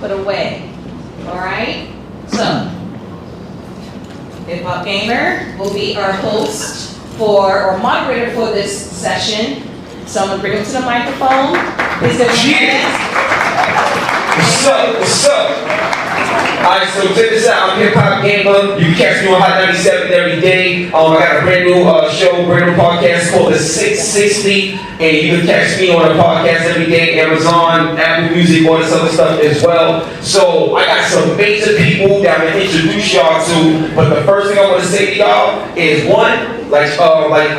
put away. All right? So, Hip Hop Gamer will be our host or moderator for this session. So I'm gonna bring him to the microphone. Please give him a hand. What's up? What's up? Alright, so check this out. I'm Hip Hop Gamer. You can catch me on Hot 97 every day. I got a brand new show, brand new podcast called The 660. And you can catch me on a podcast every day, Amazon, Apple Music, all this other stuff as well. So I got some major people that I'm gonna introduce y'all to. But the first thing I want to say to y'all is one, like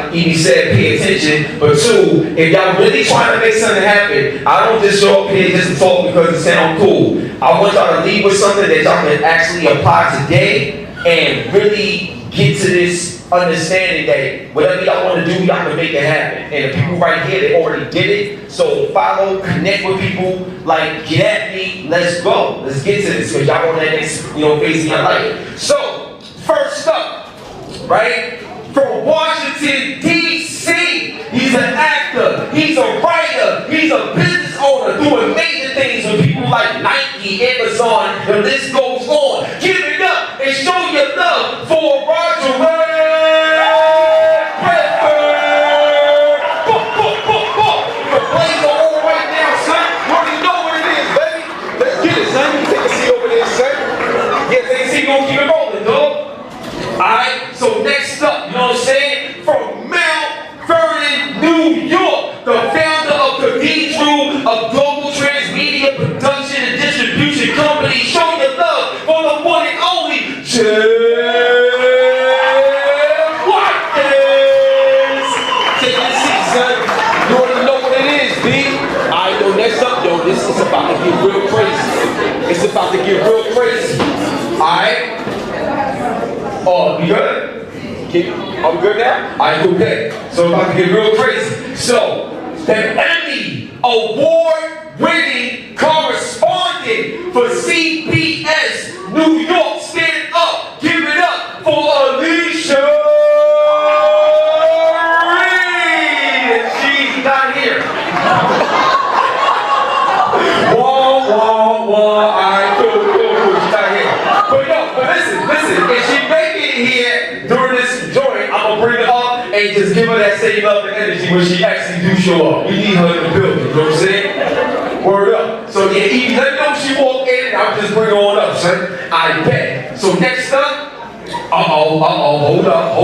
Edie said, pay attention. But two, if y'all really trying to make something happen, I don't just show up here just to talk because it sounds cool. I want y'all to leave with something that y'all can actually apply today and really get to this understanding that whatever y'all want to do, y'all can make it happen. And the people right here, they already did it. So follow, connect with people, like get at me, let's go. Let's get to this because y'all on that next phase in your life. So, first up, right? From Washington, D.C. He's an actor, he's a writer, he's a business owner, doing major things with people like Nike, Amazon, the list goes on. Give it up and show your love for Roger Alright, so next up, you know what I'm saying? From Mount Vernon, New York, the founder of Cathedral, a global transmedia production and distribution company. Show your love for the one and only Jeff Watkins. Take a seat, son. You already know what it is, B. Alright, yo, next up, yo, this is about to get real crazy. It's about to get real crazy. Alright? Oh, you good? Are we good now? Alright, okay. So it's about to get real crazy. So, the Emmy Award-winning correspondent for CBS New York, stand up, give it up for Alicia Reed. She's not here. Whoa, whoa, whoa. Alright, cool. She's not here. But listen, if she make it here during this joint, I'm gonna bring her up and just give her that same love and energy when she actually do show up. We need her in the building, you know what I'm saying? Word up. So yeah, even let me know if she walk in and I'll just bring her on up, son. I bet. So next up, hold up.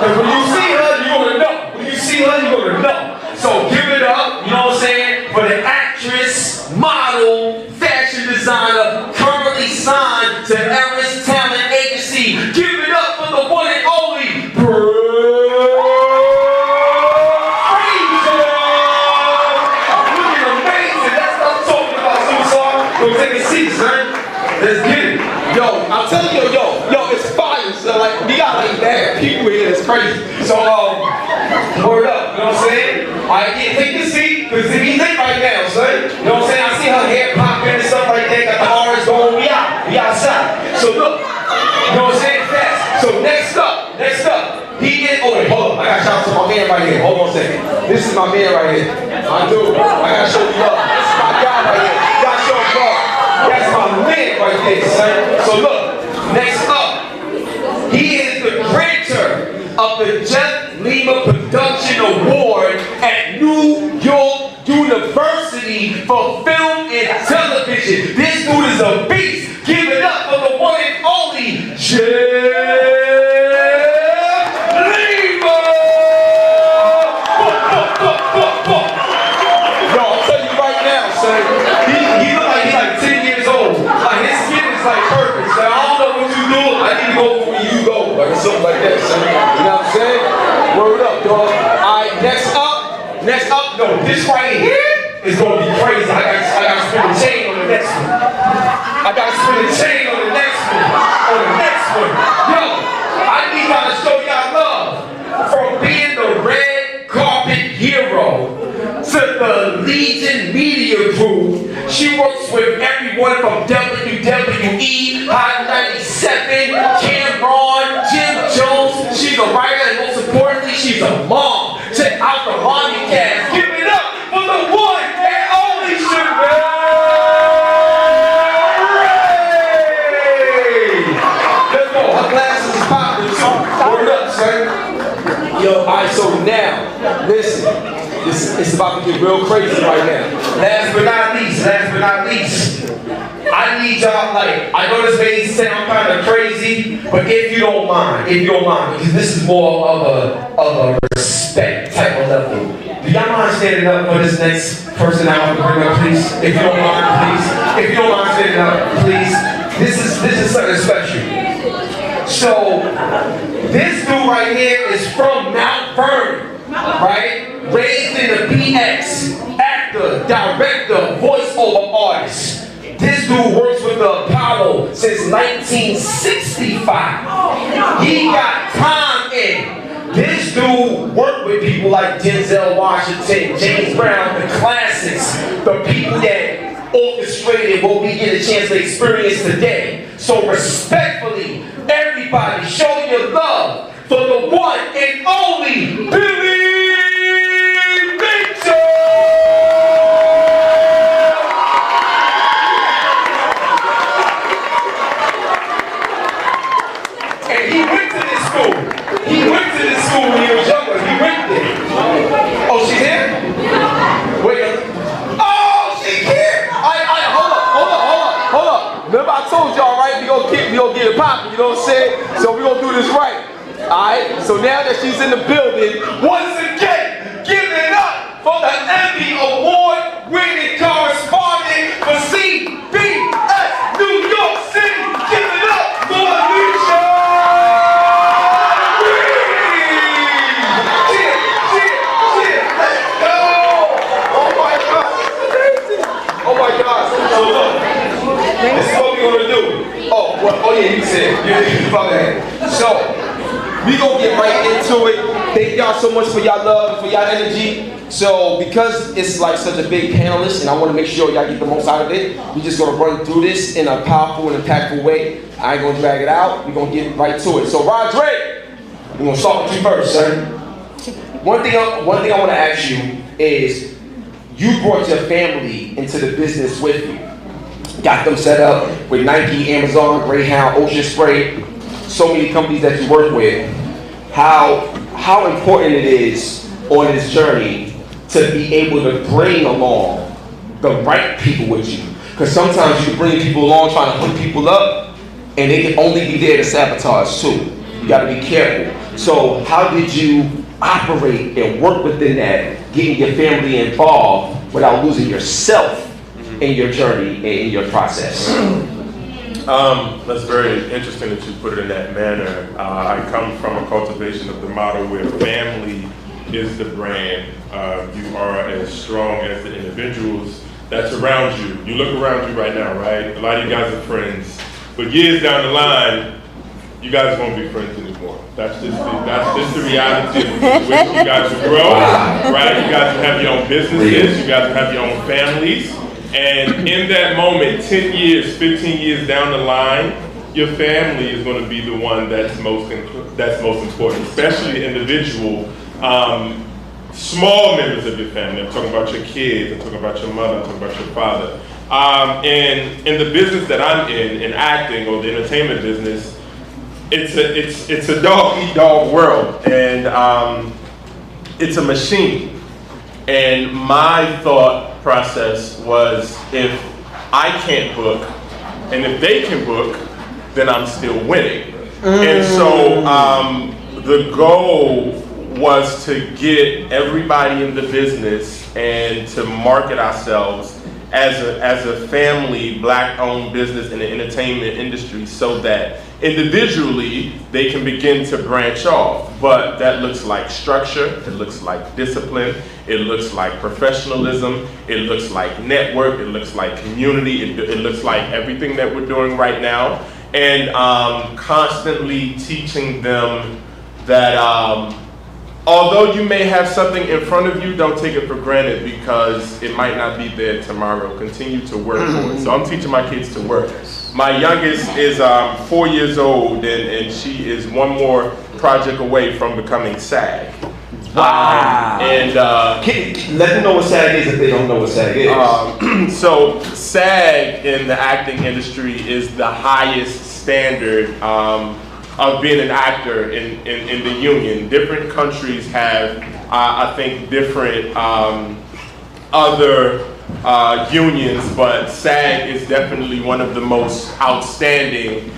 Cause when you see her, you're gonna know. When you see her, you're gonna know. So give it up, you know what I'm saying, for the actress, model, fashion designer, currently signed to Eris Talent Agency. Give it up for the one and only Looking amazing. That's what I'm talking about, Dwsa. Go take a seat, son. Let's get it. Yo, I'm telling you, yo, it's fire. So like, we got like bad people here. It's crazy. So word up. You know what I'm saying? Alright, yeah, take a seat, because if you think right now, son, you know what I'm saying? I see her hair popping and stuff like that, got the orange going, we outside. So look, you know what I'm saying? Fast. So next up, he is, wait, hold up, I gotta shout out to my man right here. Hold on a second. This is my man right here. I do. I gotta show you love. This is my guy right here. You gotta show him love. That's my man right there, son. So look, next up, he is the grantor of the Jeff Lima Production Award at New York University for Film and Television. This dude is a beast. Give it up for the one and only Jeff Lima. Yo, I'll tell you right now, son. He look like he's like 10 years old. Like his skin is like perfect. So I don't know what you do. I need to go where you go, like something like that, son. You know what I'm saying? Word up, dog. Alright, next up, no, this right here is gonna be crazy. I gotta spin the chain on the next one. Yo, I need y'all to show y'all love. From being the red carpet hero to the Legion Media Group. She works with everyone from WWE, Hot 97, Cameron, Jim Jones. She's a writer and most importantly, she's a mom. Check out the Mommy Cast. Give it up for the one and only Chevelle. get real crazy right now. Last but not least, I need y'all, like, I know this may sound kind of crazy, but if you don't mind, because this is more of a respect type of level. Do y'all mind standing up for this next person I want to bring up, please? If you don't mind, please. If you don't mind standing up, please. This is something special. So, this dude right here is from Mount Vernon, right? Raised in the PX, actor, director, voiceover artist. This dude works with the Apollo since 1965. He got time in. This dude worked with people like Denzel Washington, James Brown, the classics, the people that orchestrated what we get a chance to experience today. So respectfully, everybody show your love for the one and only Billy Mitchell! And he went to this school. He went to this school when he was younger. He went there. Oh, she's here? Wait. Oh, she's here! Hold up. Remember I told y'all, right? We gonna get it poppin', you know what I'm saying? So we gonna do this right. Alright? So now that she's in the building, once again, give it up for the Emmy Award-winning correspondent for CBS New York City. Give it up for Alicia! Let's go! Oh my God. So look. This is what we're gonna do. Oh yeah, you said. So, we gonna get right into it. Thank y'all so much for y'all love and for y'all energy. So, because it's like such a big panelist and I wanna make sure y'all get the most out of it, we just gonna run through this in a powerful and impactful way. I ain't gonna drag it out. We're gonna get right to it. So, Roderick, we're gonna start with you first, sir. One thing I wanna ask you is, you brought your family into the business with you. Got them set up with Nike, Amazon, Greyhound, Ocean Spray, so many companies that you work with. How important it is on this journey to be able to bring along the right people with you. Because sometimes you bring people along trying to hook people up, and they can only be there to sabotage too. You gotta be careful. So how did you operate and work within that, getting your family involved without losing yourself in your journey and in your process? That's very interesting that you put it in that manner. I come from a cultivation of the model where family is the brand. You are as strong as the individuals that's around you. You look around you right now, right? A lot of you guys are friends, but years down the line, you guys won't be friends anymore. That's just the reality of which you guys will grow, right? You guys will have your own businesses, you guys will have your own families. And in that moment, 10 years, 15 years down the line, your family is going to be the one that's most important, especially individual, small members of your family. I'm talking about your kids, I'm talking about your mother, I'm talking about your father. And in the business that I'm in acting or the entertainment business, it's a dog-eat-dog world, and it's a machine. And my thought process was, if I can't book, and if they can book, then I'm still winning. And so the goal was to get everybody in the business and to market ourselves as a family, Black-owned business in the entertainment industry, so that individually they can begin to branch off. But that looks like structure, it looks like discipline, it looks like professionalism, it looks like network, it looks like community, it looks like everything that we're doing right now. And constantly teaching them that although you may have something in front of you, don't take it for granted, because it might not be there tomorrow. Continue to work for it. So I'm teaching my kids to work. My youngest is 4 years old, and she is one more project away from becoming SAG. Wow. And let them know what SAG is if they don't know what SAG is. So SAG in the acting industry is the highest standard of being an actor in the union. Different countries have, I think, different other unions, but SAG is definitely one of the most outstanding.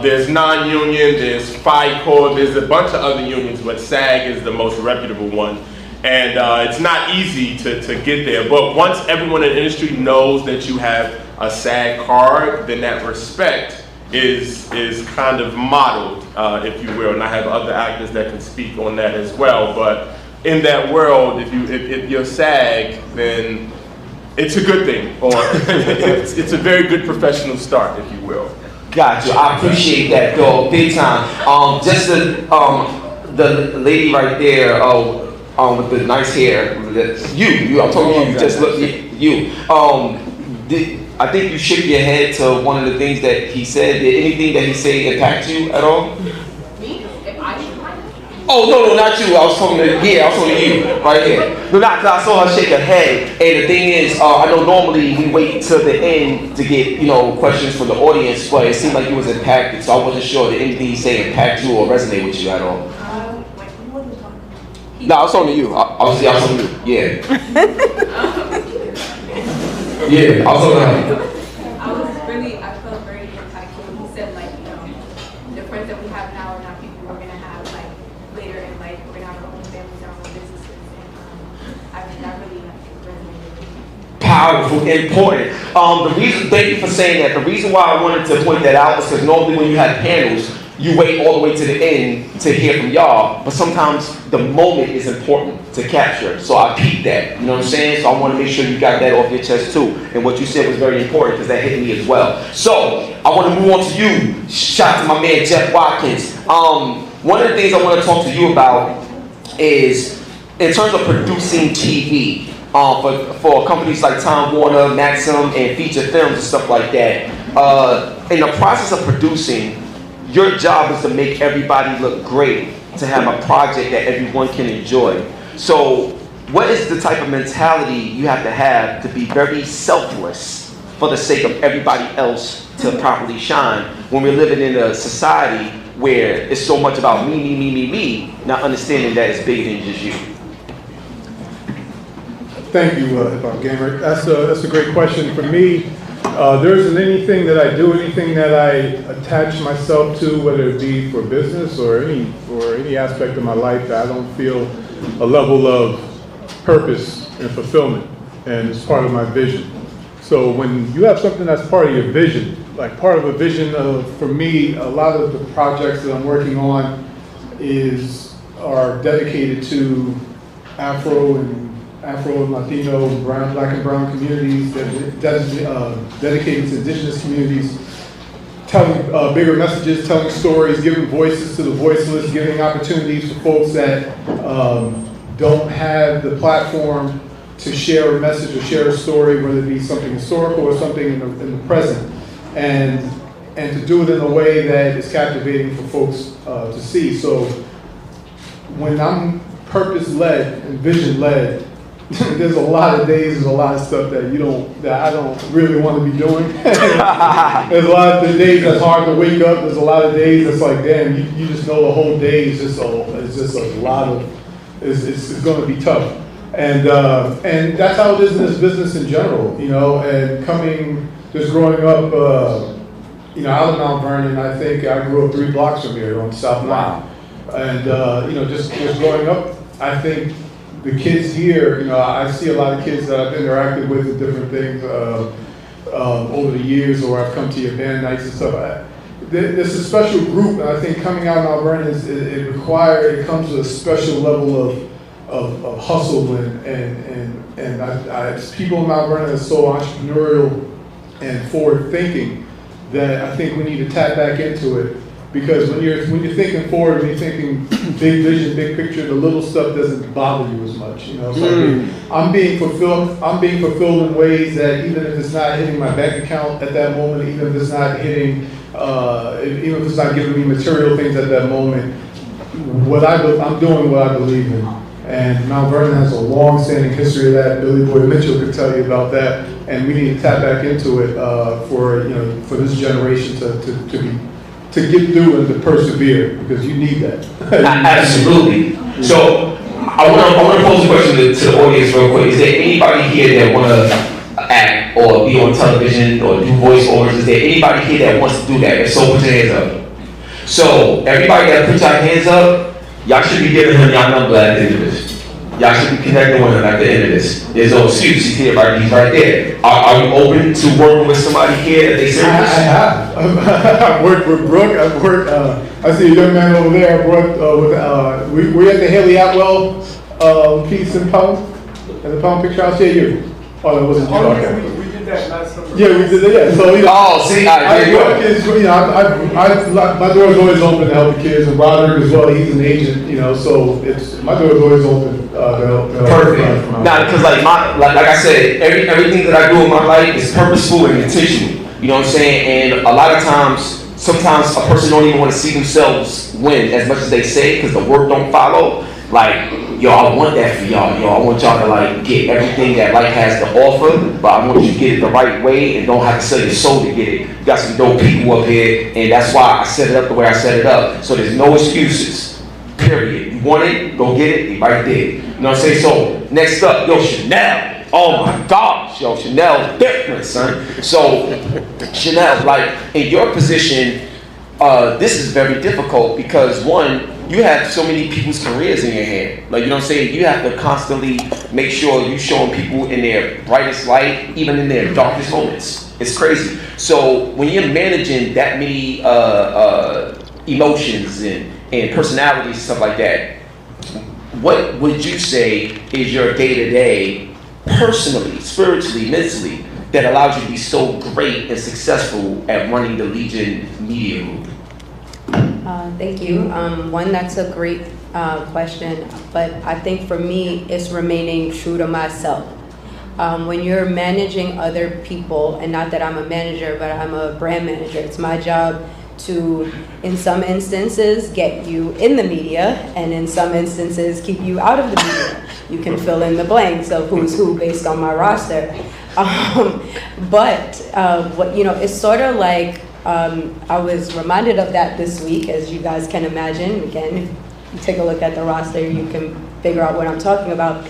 There's non-union, there's FICOR, there's a bunch of other unions, but SAG is the most reputable one. And it's not easy to get there, but once everyone in the industry knows that you have a SAG card, then that respect is kind of modeled, if you will. And I have other actors that can speak on that as well. But in that world, if you're SAG, then it's a good thing, or it's a very good professional start, if you will. Gotcha. I appreciate that, though, big time. Just the lady right there, with the nice hair, I'm talking you, just look, you. I think you shook your head to one of the things that he said. Did anything that he said impact you at all? Me? If I should mind? Oh, no, not you. I was talking to you, right here. No, not, cause I saw her shake her head. And the thing is, I know normally we wait till the end to get, questions from the audience, but it seemed like you was impacted, so I wasn't sure that anything he said impact you or resonate with you at all. No, I was talking to you. I was talking to you. Yeah. Yeah, I was talking to you. I felt very impactful. He said, the friends that we have now are not people we're going to have, later in life. We're going to have our own families, our own businesses. And I think that really resonated with me. Powerful, important. Thank you for saying that. The reason why I wanted to point that out is because normally when you have panels, you wait all the way to the end to hear from y'all, but sometimes the moment is important to capture. So I peeped that, you know what I'm saying? So I want to make sure you got that off your chest too. And what you said was very important because that hit me as well. So I want to move on to you. Shout out to my man Jeff Watkins. One of the things I want to talk to you about is in terms of producing TV for companies like Time Warner, Maxim, and feature films and stuff like that. In the process of producing, your job is to make everybody look great, to have a project that everyone can enjoy. So what is the type of mentality you have to be very selfless for the sake of everybody else to properly shine when we're living in a society where it's so much about me, not understanding that it's bigger than just you? Thank you, Hip Hop Gamer. That's a great question. For me, there isn't anything that I do, anything that I attach myself to, whether it be for business or any aspect of my life, that I don't feel a level of purpose and fulfillment, and it's part of my vision. So when you have something that's part of your vision, like part of a vision for me, a lot of the projects that I'm working on are dedicated to Afro and Latino, Black and brown communities, dedicated to indigenous communities, telling bigger messages, telling stories, giving voices to the voiceless, giving opportunities for folks that don't have the platform to share a message or share a story, whether it be something historical or something in the present, and to do it in a way that is captivating for folks to see. So when I'm purpose-led and vision-led, there's a lot of days, there's a lot of stuff that I don't really want to be doing. There's a lot of days that's hard to wake up. There's a lot of days that's like, damn, you just know the whole day is just a lot of, it's going to be tough. And that's how it is in this business in general, and just growing up, out of Mount Vernon. I think I grew up 3 blocks from here on South Line. And, just growing up, I think the kids here, I see a lot of kids that I've interacted with in different things over the years, or I've come to your band nights and stuff. There's a special group, and I think coming out of Mount Vernon, it comes with a special level of hustle and people in Mount Vernon are so entrepreneurial and forward thinking that I think we need to tap back into it. Because when you're thinking forward, when you're thinking big vision, big picture, the little stuff doesn't bother you as much. So I'm being fulfilled in ways that even if it's not hitting my bank account at that moment, even if it's not hitting, even if it's not giving me material things at that moment, I'm doing what I believe in. And Mount Vernon has a long-standing history of that. Billy Boy Mitchell could tell you about that, and we need to tap back into it for this generation to get through and to persevere, because you need that. Absolutely. So I want to pose a question to the audience real quick. Is there anybody here that want to act or be on television or do voiceovers? Is there anybody here that wants to do that? If so, put your hands up. So everybody that put your hands up, y'all should be giving him y'all number at the end of this. Y'all should be connecting with him at the end of this. There's no excuse. He's here, right? He's right there. Are you open to working with somebody here that they serious? I have. I've worked with Brooke. I've worked. I see a young man over there. I worked with. We at the Haley Atwell piece in Pound, at the Pound Picture House. Yeah, you. Oh, that wasn't you. Okay. We did that last summer. Yeah, we did that. Yeah. So you know. Oh, see, I work kids. You know, my door's always open to help the kids, and Roderick as well. He's an agent. You know, so it's my door's always open. Perfect. Now, because like I said, everything that I do in my life is purposeful and intentional. You know what I'm saying? And a lot of times, sometimes a person don't even want to see themselves win as much as they say because the work don't follow. Like, yo, I want that for y'all. Yo, I want y'all to like get everything that life has to offer, but I want you to get it the right way and don't have to sell your soul to get it. You got some dope people up here, and that's why I set it up the way I set it up. So there's no excuses. Period. You want it, go get it, they right there. You know what I'm saying? So next up, yo, Chanel. Oh my gosh, yo, Chanel's different, son. So Chanel, like in your position, this is very difficult because one, you have so many people's careers in your hand. Like, you know what I'm saying? You have to constantly make sure you're showing people in their brightest light, even in their darkest moments. It's crazy. So when you're managing that many emotions and personalities and stuff like that, what would you say is your day-to-day, personally, spiritually, mentally, that allows you to be so great and successful at running the Legion Media Group? Thank you. One, that's a great question, but I think for me, it's remaining true to myself. When you're managing other people, and not that I'm a manager, but I'm a brand manager, it's my job to, in some instances, get you in the media, and in some instances, keep you out of the media. You can fill in the blanks of who's who based on my roster. But what you know, it's sort of like I was reminded of that this week, as you guys can imagine. Again, if you take a look at the roster, you can figure out what I'm talking about.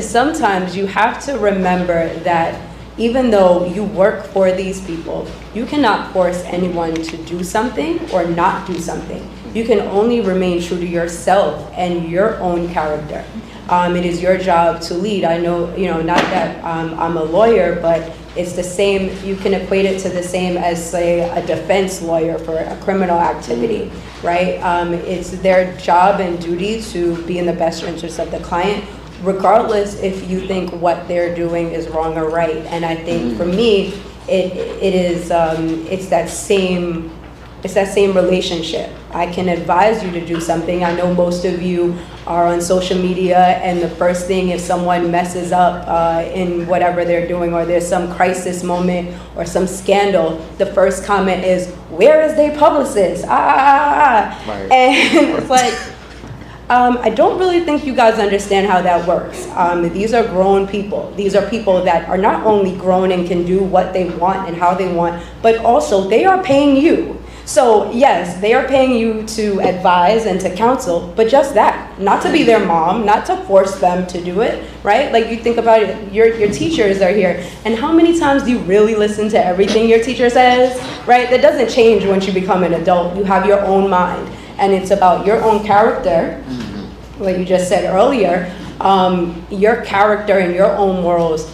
Sometimes you have to remember that even though you work for these people, you cannot force anyone to do something or not do something. You can only remain true to yourself and your own character. It is your job to lead. I know, you know, not that I'm a lawyer, but it's the same, you can equate it to the same as, say, a defense lawyer for a criminal activity, right? It's their job and duty to be in the best interest of the client, regardless if you think what they're doing is wrong or right. And I think for me, it's that same relationship. I can advise you to do something. I know most of you are on social media, and the first thing, if someone messes up in whatever they're doing, or there's some crisis moment or some scandal, the first comment is, "Where is their publicist?" Right. And it's like, I don't really think you guys understand how that works. These are grown people. These are people that are not only grown and can do what they want and how they want, but also they are paying you. So yes, they are paying you to advise and to counsel, but just that, not to be their mom, not to force them to do it, right? Like, you think about it, your teachers are here, and how many times do you really listen to everything your teacher says, right? That doesn't change once you become an adult. You have your own mind, and it's about your own character, like you just said earlier. Your character and your own morals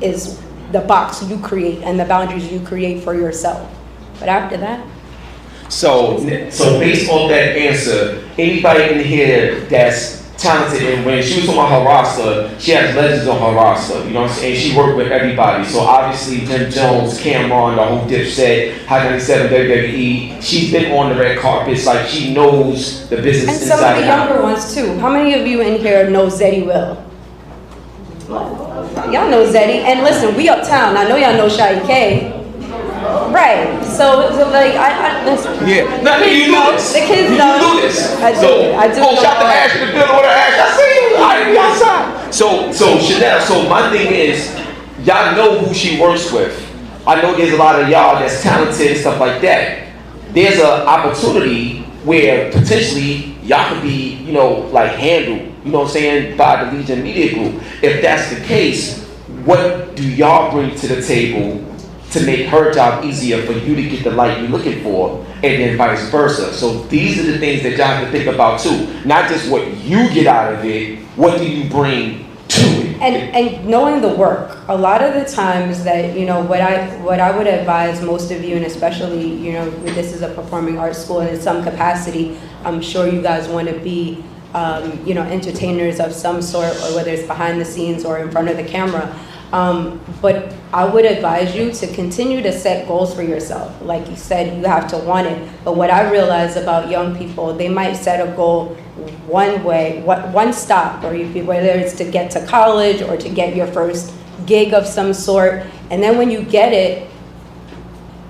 is the box you create and the boundaries you create for yourself. But after that, So based on that answer, anybody in here that's talented, and when she was talking about her roster, she has legends on her roster, you know what I'm saying? She worked with everybody. So obviously Jim Jones, Cameron, the whole Dipset, High 97, WWE, she's been on the red carpets, like she knows the business and inside some of the and out. younger ones too. How many of you in here know Zeddy Will? Y'all know Zeddy. And listen, we uptown. I know y'all know Shai K. Right. So like I listen. Yeah. The kids know. The kids know. You do this. I do. I do. Oh, know shout to that. Ash in the building with Ash. I see you. I be outside. So Chanel. So my thing is, y'all know who she works with. I know there's a lot of y'all that's talented and stuff like that. There's an opportunity where potentially y'all could be, you know, like handled, you know what I'm saying, by the Legion Media Group. If that's the case, what do y'all bring to the table to make her job easier for you to get the light you're looking for, and then vice versa? So these are the things that y'all have to think about too. Not just what you get out of it, what do you bring to it? And knowing the work, a lot of the times that, you know, what I would advise most of you, and especially, you know, this is a performing arts school, and in some capacity, I'm sure you guys want to be, you know, entertainers of some sort, or whether it's behind the scenes or in front of the camera. But I would advise you to continue to set goals for yourself. Like you said, you have to want it. But what I realize about young people, they might set a goal one way, one stop, or whether it's to get to college or to get your first gig of some sort. And then when you get it,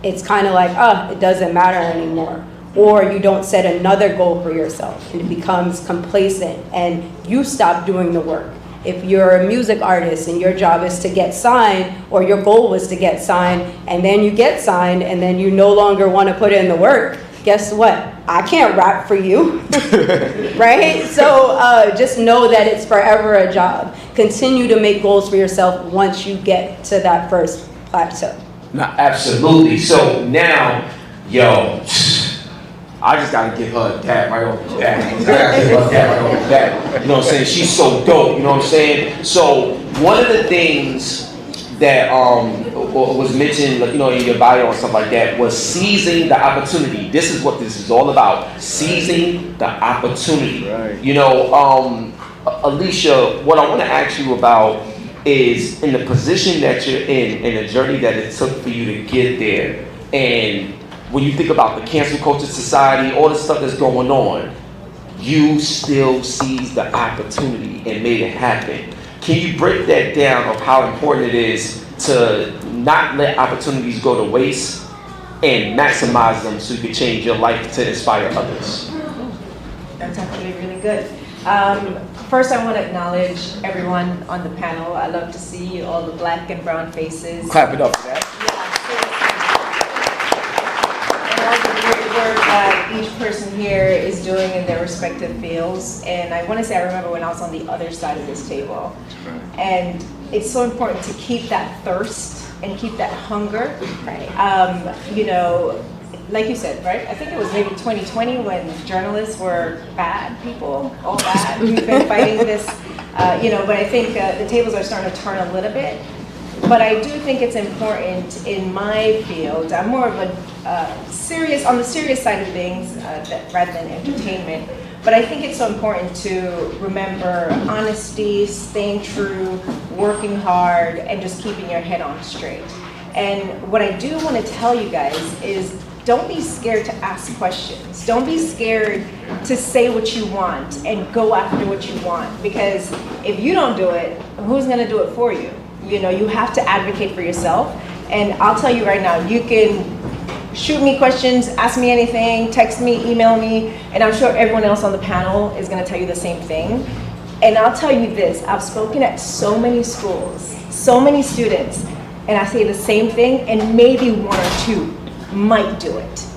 it's kind of like, it doesn't matter anymore. Or you don't set another goal for yourself, and it becomes complacent and you stop doing the work. If you're a music artist and your job is to get signed, or your goal was to get signed, and then you get signed and then you no longer want to put in the work, guess what? I can't rap for you, right? So just know that it's forever a job. Continue to make goals for yourself once you get to that first plateau. No, absolutely. So now, yo, I just gotta give her a dab right off the bat. I gotta give her a dab right off the bat. You know what I'm saying? She's so dope, you know what I'm saying? So one of the things that was mentioned, you know, in your bio and stuff like that, was seizing the opportunity. This is what this is all about: seizing the opportunity. Right. You know, Alicia, what I want to ask you about is, in the position that you're in, and the journey that it took for you to get there, and when you think about the cancel culture society, all the stuff that's going on, you still seized the opportunity and made it happen. Can you break that down of how important it is to not let opportunities go to waste and maximize them so you can change your life to inspire others? That's actually really good. First, I want to acknowledge everyone on the panel. I love to see all the black and brown faces. Clap it up for that. Work that each person here is doing in their respective fields. And I want to say, I remember when I was on the other side of this table. And it's so important to keep that thirst and keep that hunger. Right. You know, like you said, right? I think it was maybe 2020 when journalists were bad people, all bad. We've been fighting this, you know, but I think the tables are starting to turn a little bit. But I do think it's important in my field. I'm more of a on the serious side of things rather than entertainment. But I think it's so important to remember honesty, staying true, working hard, and just keeping your head on straight. And what I do want to tell you guys is, don't be scared to ask questions. Don't be scared to say what you want and go after what you want. Because if you don't do it, who's going to do it for you? You know, you have to advocate for yourself. And I'll tell you right now, you can shoot me questions, ask me anything, text me, email me, and I'm sure everyone else on the panel is going to tell you the same thing. And I'll tell you this, I've spoken at so many schools, so many students, and I say the same thing, and maybe one or two might do it.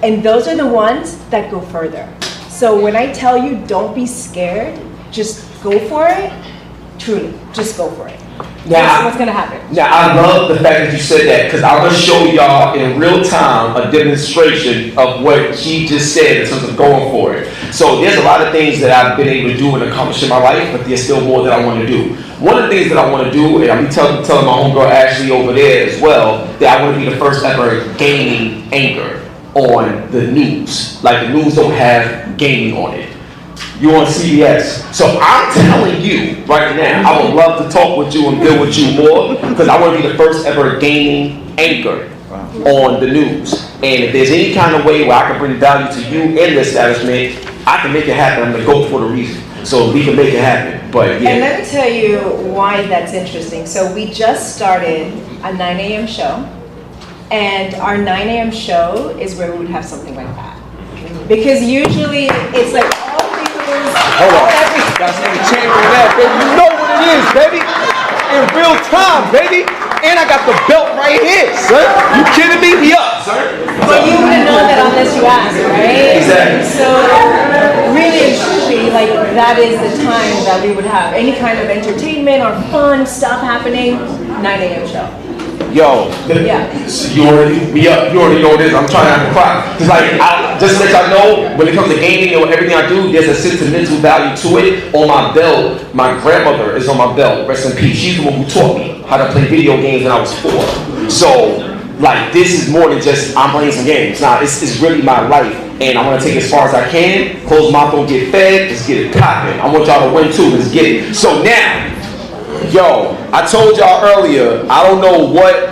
And those are the ones that go further. So when I tell you don't be scared, just go for it, truly, just go for it. Now, what's going to happen? Now, I love the fact that you said that, because I'm going to show y'all in real time a demonstration of what she just said in terms of going for it. So there's a lot of things that I've been able to do and accomplish in my life, but there's still more that I want to do. One of the things that I want to do, and I'm telling my homegirl Ashley over there as well, that I want to be the first ever gaming anchor on the news. Like, the news don't have gaming on it. You're on CBS. So I'm telling you right now, I would love to talk with you and build with you more, because I want to be the first ever gaming anchor on the news. And if there's any kind of way where I can bring value to you and the establishment, I can make it happen. I'm the GOAT for the reason. So we can make it happen. But yeah. And let me tell you why that's interesting. So we just started a 9 a.m. show. And our 9 a.m. show is where we would have something like that. Because usually it's like all hold on. Got some champion of that, baby. You know what it is, baby. In real time, baby. And I got the belt right here, sir. You kidding me? Be up, sir. But you wouldn't know that unless you asked, right? Exactly. So really that is the time that we would have any kind of entertainment or fun stuff happening, 9 a.m. show. Yo, Yeah. you already know this. I'm trying not to cry. Cause like, just to let y'all know, when it comes to gaming and everything I do, there's a sentimental value to it. On my belt, my grandmother is on my belt. Rest in peace. She's the one who taught me how to play video games when I was 4. So, like, this is more than just I'm playing some games. Nah, it's really my life, and I want to take it as far as I can. Close my mouth, don't get fed. Let's get it popping. I want y'all to win too. Let's get it. So now. Yo, I told y'all earlier, I don't know what,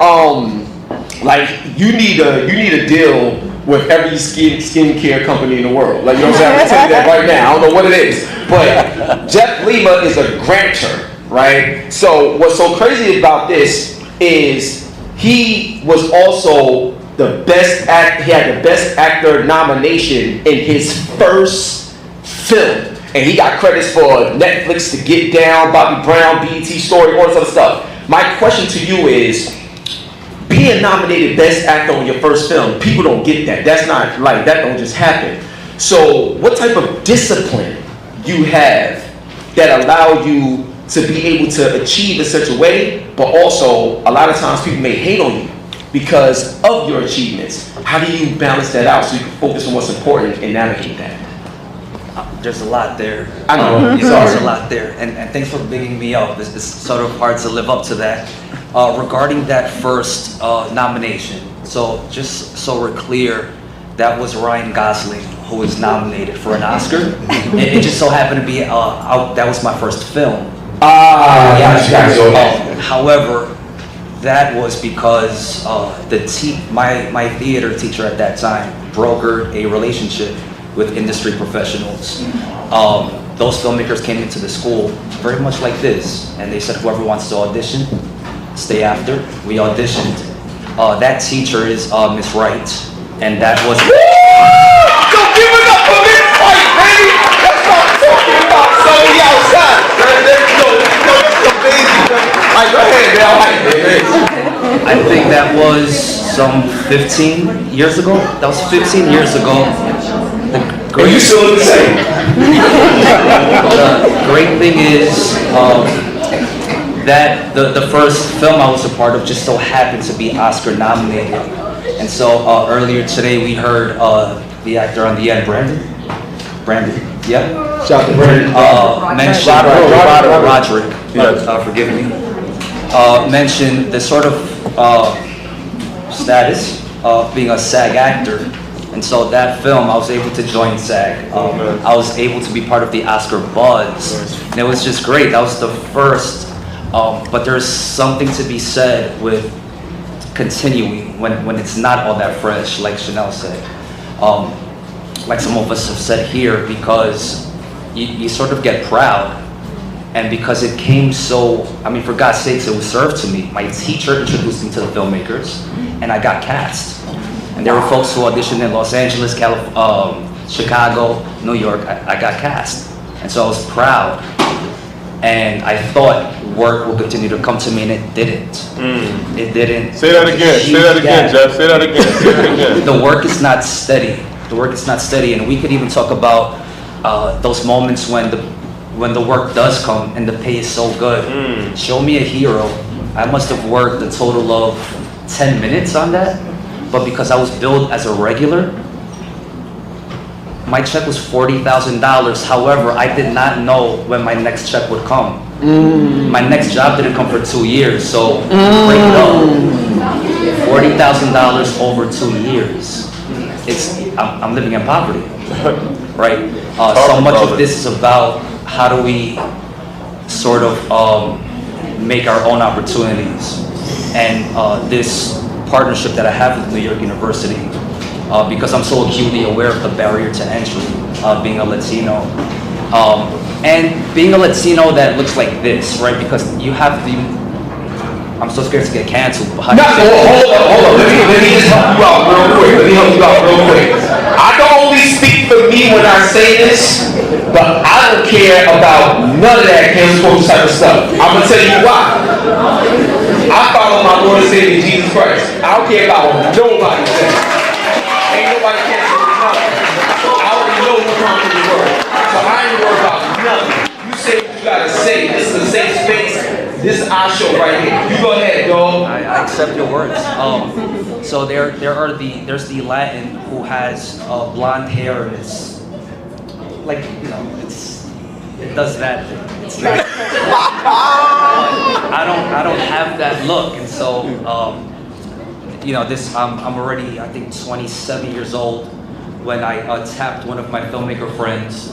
like, you need a deal with every skincare company in the world. Like, you know what I'm saying? I'm gonna tell you that right now. I don't know what it is. But Jeff Lima is a grantor, right? So what's so crazy about this is he was also the best he had the best actor nomination in his first film. And he got credits for Netflix, To Get Down, Bobby Brown, BET Story, all this other stuff. My question to you is, being nominated Best Actor on your first film, people don't get that. That's not, like, that don't just happen. So what type of discipline you have that allow you to be able to achieve in such a way, but also a lot of times people may hate on you because of your achievements. How do you balance that out so you can focus on what's important and navigate that? There's a lot there. I know. There's a lot there. And thanks for bigging me up. It's sort of hard to live up to that. Regarding that first nomination, so just so we're clear, that was Ryan Gosling who was nominated for an Oscar. It just so happened to be, that was my first film. However, that was because my theater teacher at that time brokered a relationship with industry professionals. Those filmmakers came into the school very much like this, and they said whoever wants to audition, stay after. We auditioned. That teacher is Miss Wright, and that was. So give it up for Miss Wright, baby. That's what I'm talking about. Somebody outside. Alright, go ahead, man. I think that was some 15 years ago. That was 15 years ago. And you still look the same. The great thing is that the first film I was a part of just so happened to be Oscar nominated. And so earlier today we heard the actor on the end, Brandon, yeah? Shout out to Brandon. Mentioned Roderick, forgive me. Mentioned the sort of status of being a SAG actor. And so that film, I was able to join SAG. I was able to be part of the Oscar buzz. And it was just great. That was the first. But there's something to be said with continuing when it's not all that fresh, like Chanel said. Like some of us have said here, because you sort of get proud. And because it came so, I mean, for God's sakes, it was served to me. My teacher introduced me to the filmmakers, and I got cast. And there were folks who auditioned in Los Angeles, Chicago, New York. I got cast. And so I was proud. And I thought work would continue to come to me, and it didn't. It didn't. Say that again. Say that again, Jeff. Say that again. Say that again. The work is not steady. The work is not steady. And we could even talk about those moments when the work does come and the pay is so good. Show me a hero. I must have worked a total of 10 minutes on that. But because I was billed as a regular, my check was $40,000. However, I did not know when my next check would come. My next job didn't come for 2 years, so break it up. $40,000 over 2 years. I'm living in poverty, right? So much of this is about how do we sort of make our own opportunities, and this partnership that I have with New York University, because I'm so acutely aware of the barrier to entry, being a Latino, and being a Latino that looks like this, right? Because you have to. I'm so scared to get canceled. Hold up. Let me just help you out real quick. I can only speak for me when I say this, but I don't care about none of that cancel culture type of stuff. I'm gonna tell you why. I follow my Lord and Savior Jesus Christ. I don't care about what nobody says. Ain't nobody canceling nothing. I already know what's wrong with the world, so I ain't worried about nothing. say what you gotta say. This is a safe space. This is our show right here. You go ahead, dog. I accept your words. So there's the Latin who has blonde hair and it's like, you know, it does that thing. It's like, I don't have that look, and so you know, I'm already, I think, 27 years old when I tapped one of my filmmaker friends,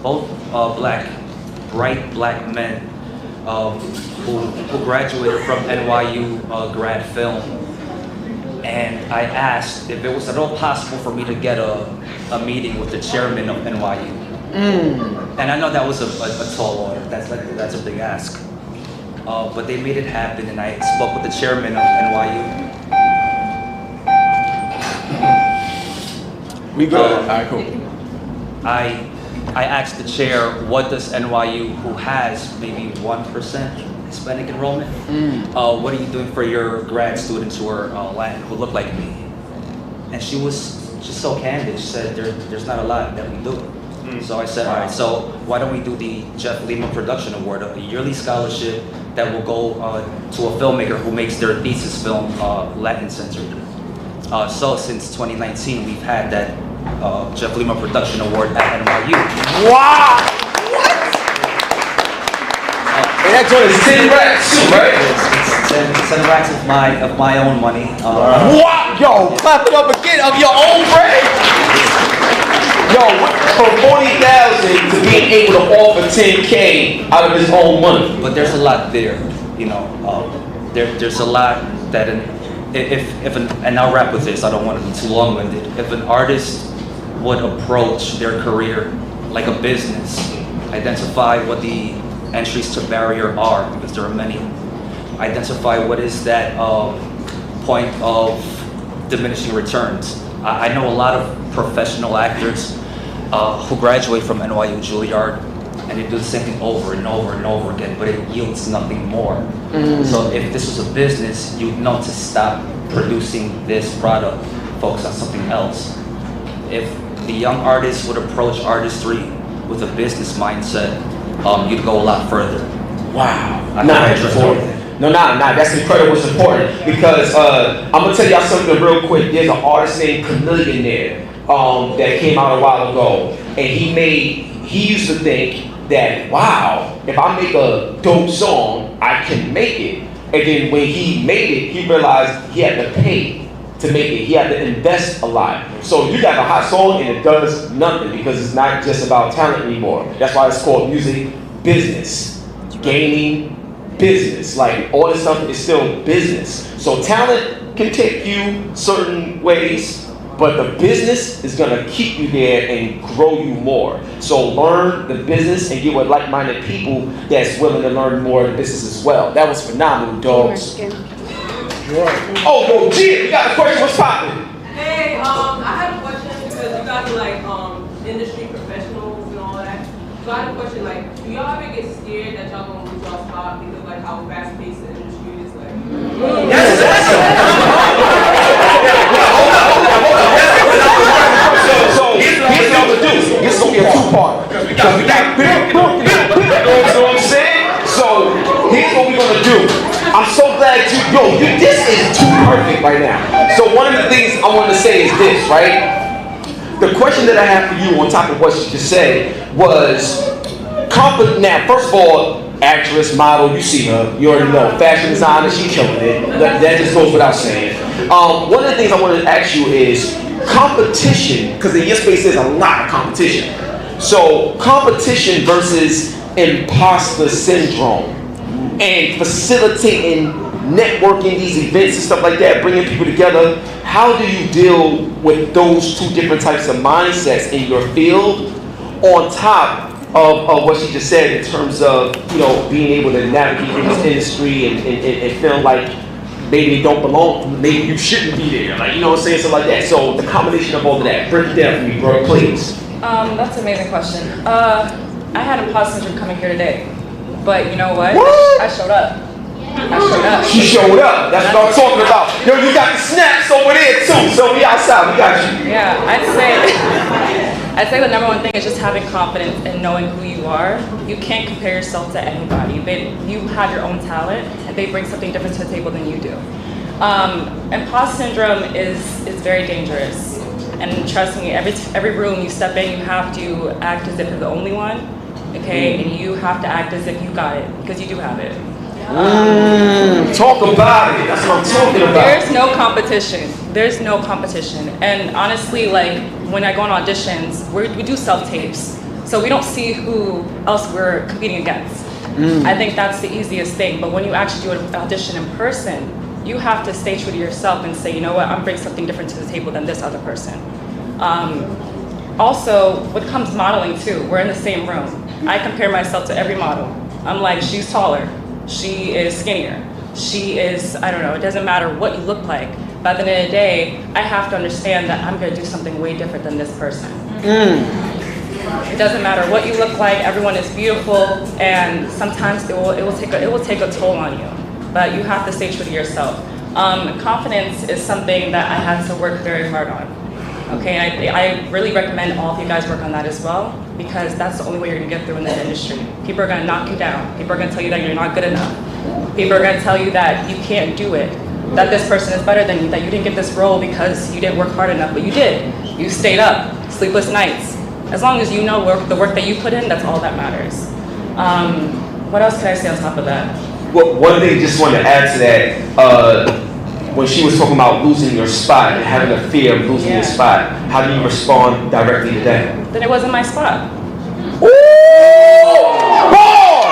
both bright black men who graduated from NYU grad film. And I asked if it was at all possible for me to get a meeting with the chairman of NYU. And I know that was a tall order. That's a big ask. But they made it happen, and I spoke with the chairman of NYU. We good. All right, cool. I asked the chair, what does NYU, who has maybe 1% Hispanic enrollment, what are you doing for your grad students who are Latin, who look like me? And she was just so candid. She said, there's not a lot that we do. So I said, all right, so why don't we do the Jeff Lima Production Award, a yearly scholarship that will go to a filmmaker who makes their thesis film Latin centered. So since 2019, we've had that Jeff Lima Production Award at NYU. Wow! And that joint is 10 racks, right? It's 10 racks of my own money. Wow! Yo, clap it up again of your own bread. Yo, from 40,000 to being able to offer 10K out of his own money. But there's a lot there, you know. There's a lot that and I'll wrap with this. I don't want to be too long-winded. If an artist would approach their career like a business, identify what the entries to barrier are, because there are many. Identify what is that point of diminishing returns. I know a lot of professional actors who graduate from NYU Juilliard, and they do the same thing over and over and over again, but it yields nothing more. So if this was a business, you'd know to stop producing this product, focus on something else. If the young artists would approach artistry with a business mindset, you'd go a lot further. Wow. That's incredible. It's important because I'm gonna tell y'all something real quick. There's an artist named Chameleonaire that came out a while ago, and he used to think that, wow, if I make a dope song, I can make it. And then when he made it, he realized he had to pay to make it. He had to invest a lot. So you got a hot song and it does nothing because it's not just about talent anymore. That's why it's called music business. Gaining business. Like all this stuff is still business. So talent can take you certain ways, but the business is gonna keep you there and grow you more. So learn the business and get with like-minded people that's willing to learn more of the business as well. That was phenomenal, dogs. Oh, no, Gia, you got a question? What's poppin'? Hey, I have a question because you guys are like industry professionals and all that. So I have a question, like, do y'all ever get scared that y'all gonna lose y'all spot because like how fast-paced the industry is? Like, So here's what I'm gonna do. This is gonna be a two-part. Because we got big book. You know what I'm saying? So here's what we're gonna do. I'm so glad this is too perfect right now. So one of the things I want to say is this, right? The question that I have for you on top of what she just said was, now, first of all, actress, model, you see her, you already know, fashion designer, she killing it. That just goes without saying. One of the things I want to ask you is competition, because in your space there's a lot of competition. So competition versus imposter syndrome and facilitating networking, these events and stuff like that, bringing people together. How do you deal with those two different types of mindsets in your field on top of what she just said in terms of, being able to navigate in this industry and feel like maybe they don't belong, maybe you shouldn't be there, like, you know what I'm saying, something like that. So the combination of all of that, break it down for me, bro, please. That's an amazing question. I had imposter syndrome coming here today, but you know what? I showed up. She showed up. That's what I'm talking about. Yo, you got the snaps over there too, so we outside. We got you. Yeah, I'd say the number one thing is just having confidence and knowing who you are. You can't compare yourself to anybody. You have your own talent, and they bring something different to the table than you do. Imposter syndrome is very dangerous. And trust me, every room you step in, you have to act as if you're the only one, okay? And you have to act as if you got it, because you do have it. Talk about it. That's what I'm talking about. There's no competition. There's no competition. And honestly, like, when I go on auditions, we do self-tapes. So we don't see who else we're competing against. I think that's the easiest thing. But when you actually do an audition in person, you have to stay true to yourself and say, you know what, I'm bringing something different to the table than this other person. Also, what comes modeling too, we're in the same room. I compare myself to every model. I'm like, she's taller, she is skinnier, she is, I don't know, it doesn't matter what you look like. But at the end of the day, I have to understand that I'm gonna do something way different than this person. It doesn't matter what you look like, everyone is beautiful, and sometimes it will take a toll on you. But you have to stay true to yourself. Confidence is something that I had to work very hard on. Okay, and I really recommend all of you guys work on that as well, because that's the only way you're gonna get through in this industry. People are gonna knock you down. People are gonna tell you that you're not good enough. People are gonna tell you that you can't do it, that this person is better than you, that you didn't get this role because you didn't work hard enough, but you did. You stayed up, sleepless nights. As long as you know the work that you put in, that's all that matters. What else can I say on top of that? Well, one thing just wanted to add to that, when she was talking about losing your spot and having a fear of losing your spot, how do you respond directly to that? Then it wasn't my spot. Ooh! Pause!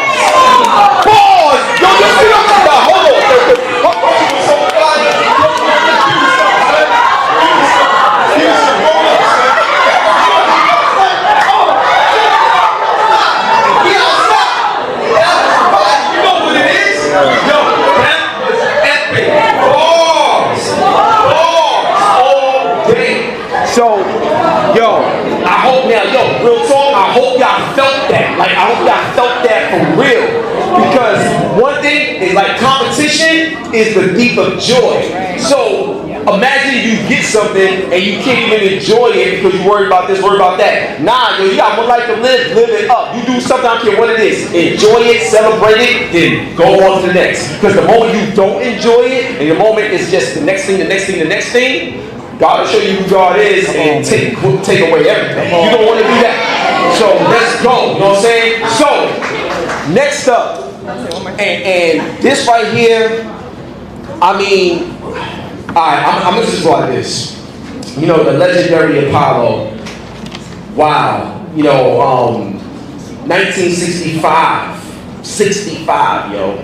Pause! Yo, you see what I'm about? Hold on. So, yo, I hope now, real talk, I hope y'all felt that. Like, I hope y'all felt that for real. Because one thing is like competition is the thief of joy. So, imagine you get something and you can't even enjoy it because you're worried about this, worried about that. Nah, yo, you got one life to live it up. You do something, I don't care what it is. Enjoy it, celebrate it, then go on to the next. Because the moment you don't enjoy it, and the moment is just the next thing, God will show you who God is and take away everything. You don't want to do that. So let's go. You know what I'm saying? So next up, and this right here, I mean, alright, I'm gonna just go like this. You know, the legendary Apollo. Wow. You know, 1965, 65, yo.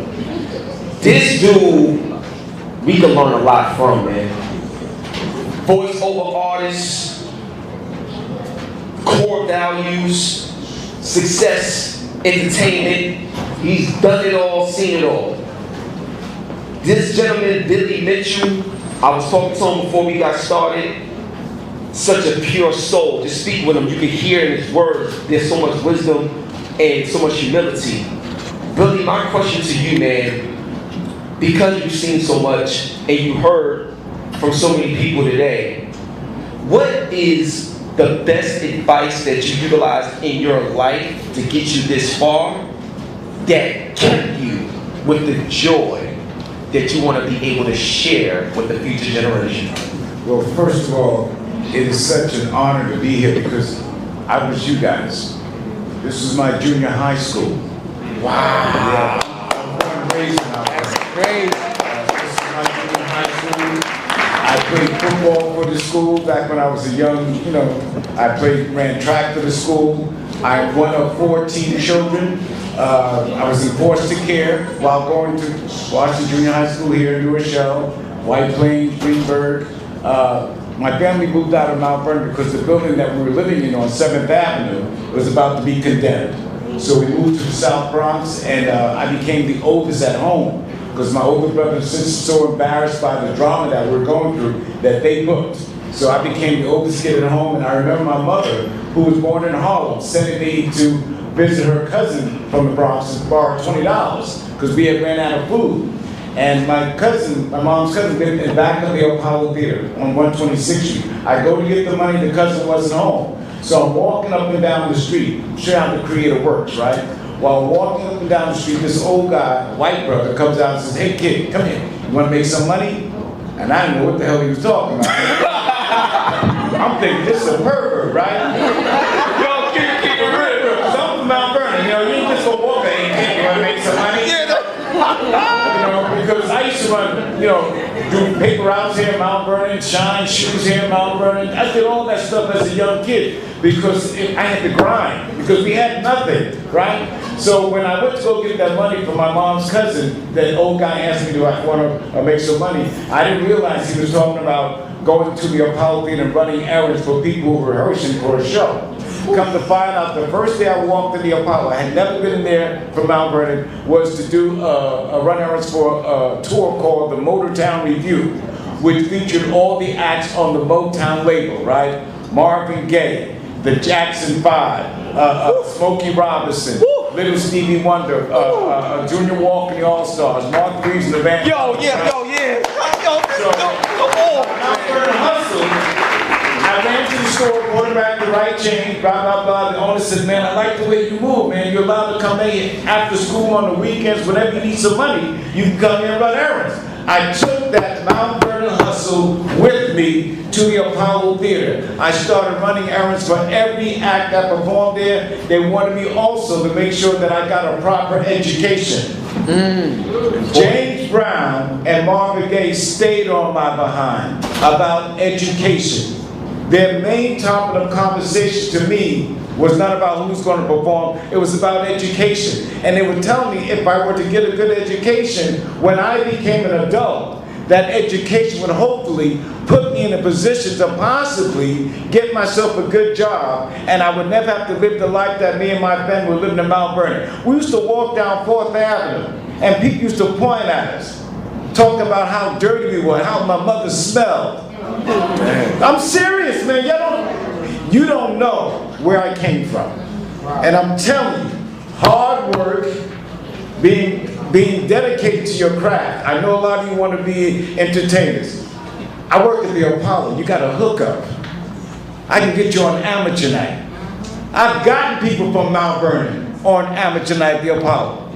This dude, we can learn a lot from, man. Voice-over artists, core values, success, entertainment. He's done it all, seen it all. This gentleman, Billy Mitchell, I was talking to him before we got started. Such a pure soul. Just speak with him. You can hear in his words, there's so much wisdom and so much humility. Billy, my question to you, man, because you've seen so much and you heard from so many people today, what is the best advice that you utilized in your life to get you this far that kept you with the joy that you want to be able to share with the future generation? Well, first of all, it is such an honor to be here because I was you guys. This was my junior high school. Wow. Yeah, I'm born and raised in Alabama. That's great. This is my junior high school. I played football for the school back when I was a young, I ran track for the school. I'm one of 14 children. I was in foster care while going to Washington Junior High School here in New Rochelle, White Plains, Greenburgh. My family moved out of Mount Vernon because the building that we were living in on 7th Avenue was about to be condemned. So we moved to the South Bronx, and I became the oldest at home because my older brother and sister were so embarrassed by the drama that we're going through that they booked. So I became the oldest kid at home, and I remember my mother, who was born in Harlem, sending me to visit her cousin from the Bronx and borrow $20 because we had ran out of food. And my mom's cousin, lived in back of the Apollo Theater on 126th Street. I go to get the money, the cousin wasn't home. So I'm walking up and down the street, straight out the Creator Works, right? While walking up and down the street, this old guy, white brother, comes out and says, "Hey kid, come here. You wanna make some money?" And I didn't know what the hell he was talking about. I'm thinking, this is a pervert, right? Yo, keep it real. Cause I'm from Mount Vernon, you know, you ain't just gonna walk there, "Hey kid, you wanna make some money?" You know, because I used to run, you know, do paper routes here in Mount Vernon, shine shoes here in Mount Vernon. I did all that stuff as a young kid because I had to grind, because we had nothing, right? So when I went to go get that money from my mom's cousin, that old guy asked me, "Do I want to make some money?" I didn't realize he was talking about going to the Apollo Theater and running errands for people who were rehearsing for a show. Come to find out, the first day I walked in the Apollo, I had never been in there from Mount Vernon, was to do a run errands for a tour called the Motortown Review, which featured all the acts on the Motown label, right? Marvin Gaye, the Jackson 5, Smokey Robinson, Little Stevie Wonder, Junior Walker and the All-Stars, Mark Reeves and the band. Yo, yeah. So, Mount Vernon hustle. I ran to the store, ordered back the right change, blah, blah, blah. The owner said, "Man, I like the way you move, man. You're allowed to come in after school on the weekends. Whenever you need some money, you can come here and run errands." I took that Mount Vernon hustle with me to the Apollo Theater. I started running errands for every act that performed there. They wanted me also to make sure that I got a proper education. James Brown and Marvin Gaye stayed on my behind about education. Their main topic of conversation to me was not about who's going to perform, it was about education. And they would tell me if I were to get a good education, when I became an adult, that education would hopefully put me in a position to possibly get myself a good job, and I would never have to live the life that me and my family were living in Mount Vernon. We used to walk down 4th Avenue, and people used to point at us, talk about how dirty we were, how my mother smelled. I'm serious, man. You don't know where I came from. And I'm telling you, hard work, being dedicated to your craft. I know a lot of you want to be entertainers. I work at the Apollo. You got a hookup. I can get you on amateur night. I've gotten people from Mount Vernon on amateur night at the Apollo.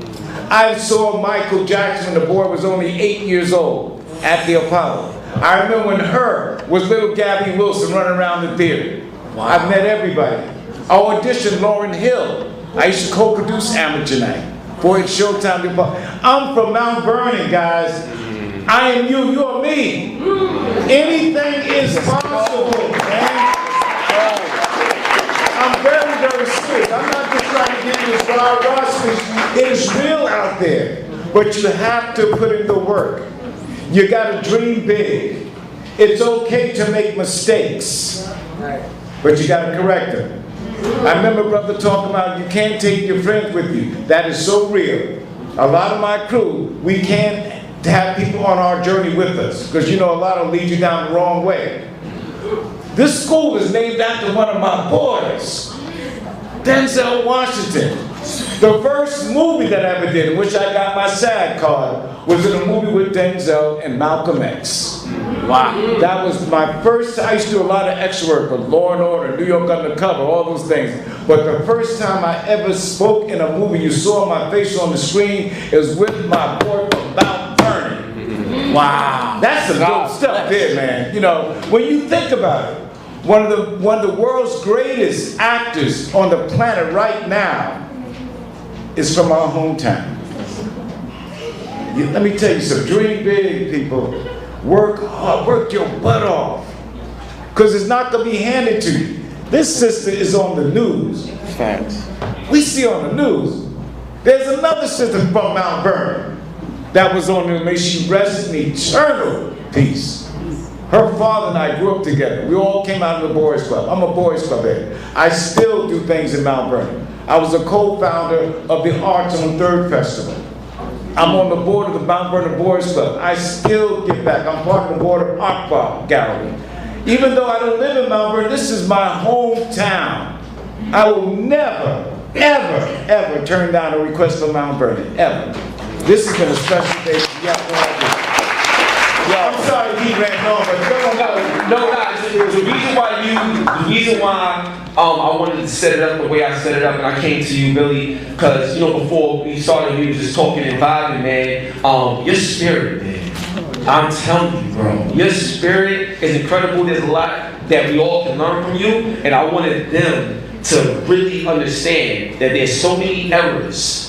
I saw Michael Jackson when the boy was only 8 years old at the Apollo. I remember when her was little Gabby Wilson running around the theater. Wow. I've met everybody. I auditioned Lauryn Hill. I used to co-produce amateur night for its Showtime. I'm from Mount Vernon, guys. I am you, you are me. Anything is possible, man. I'm very, very serious. I'm not just trying to give you this rah-rah speech. It is real out there. But you have to put in the work. You gotta dream big. It's okay to make mistakes, but you gotta correct them. I remember brother talking about you can't take your friends with you. That is so real. A lot of my crew, we can't have people on our journey with us, because you know a lot will lead you down the wrong way. This school is named after one of my boys, Denzel Washington. The first movie that I ever did, in which I got my SAG card, was in a movie with Denzel and Malcolm X. Wow. That was my first. I used to do a lot of extra work, with Law and Order, New York Undercover, all those things. But the first time I ever spoke in a movie, you saw my face on the screen, it was with my boy from Mount Vernon. Wow. That's some dope stuff there, man. You know, when you think about it, one of the world's greatest actors on the planet right now is from our hometown. Let me tell you something, dream big, people. Work hard, work your butt off. Because it's not gonna be handed to you. This sister is on the news. Facts. We see on the news. There's another sister from Mount Vernon that was on there, may she rest in eternal peace. Her father and I grew up together. We all came out of the boys club. I'm a boys club head. I still do things in Mount Vernon. I was a co-founder of the Arts on 3rd Festival. I'm on the board of the Mount Vernon Boys Club. I still give back. I'm part of the board of Art Gallery. Even though I don't live in Mount Vernon, this is my hometown. I will never, ever, ever turn down a request from Mount Vernon, ever. This has been a special day for you. I'm sorry he ran on, but no, the reason why I wanted to set it up the way I set it up, and I came to you, Billy, because, you know, before we started, we were just talking and vibing, man. Your spirit, man. I'm telling you, bro. Your spirit is incredible. There's a lot that we all can learn from you, and I wanted them to really understand that there's so many errors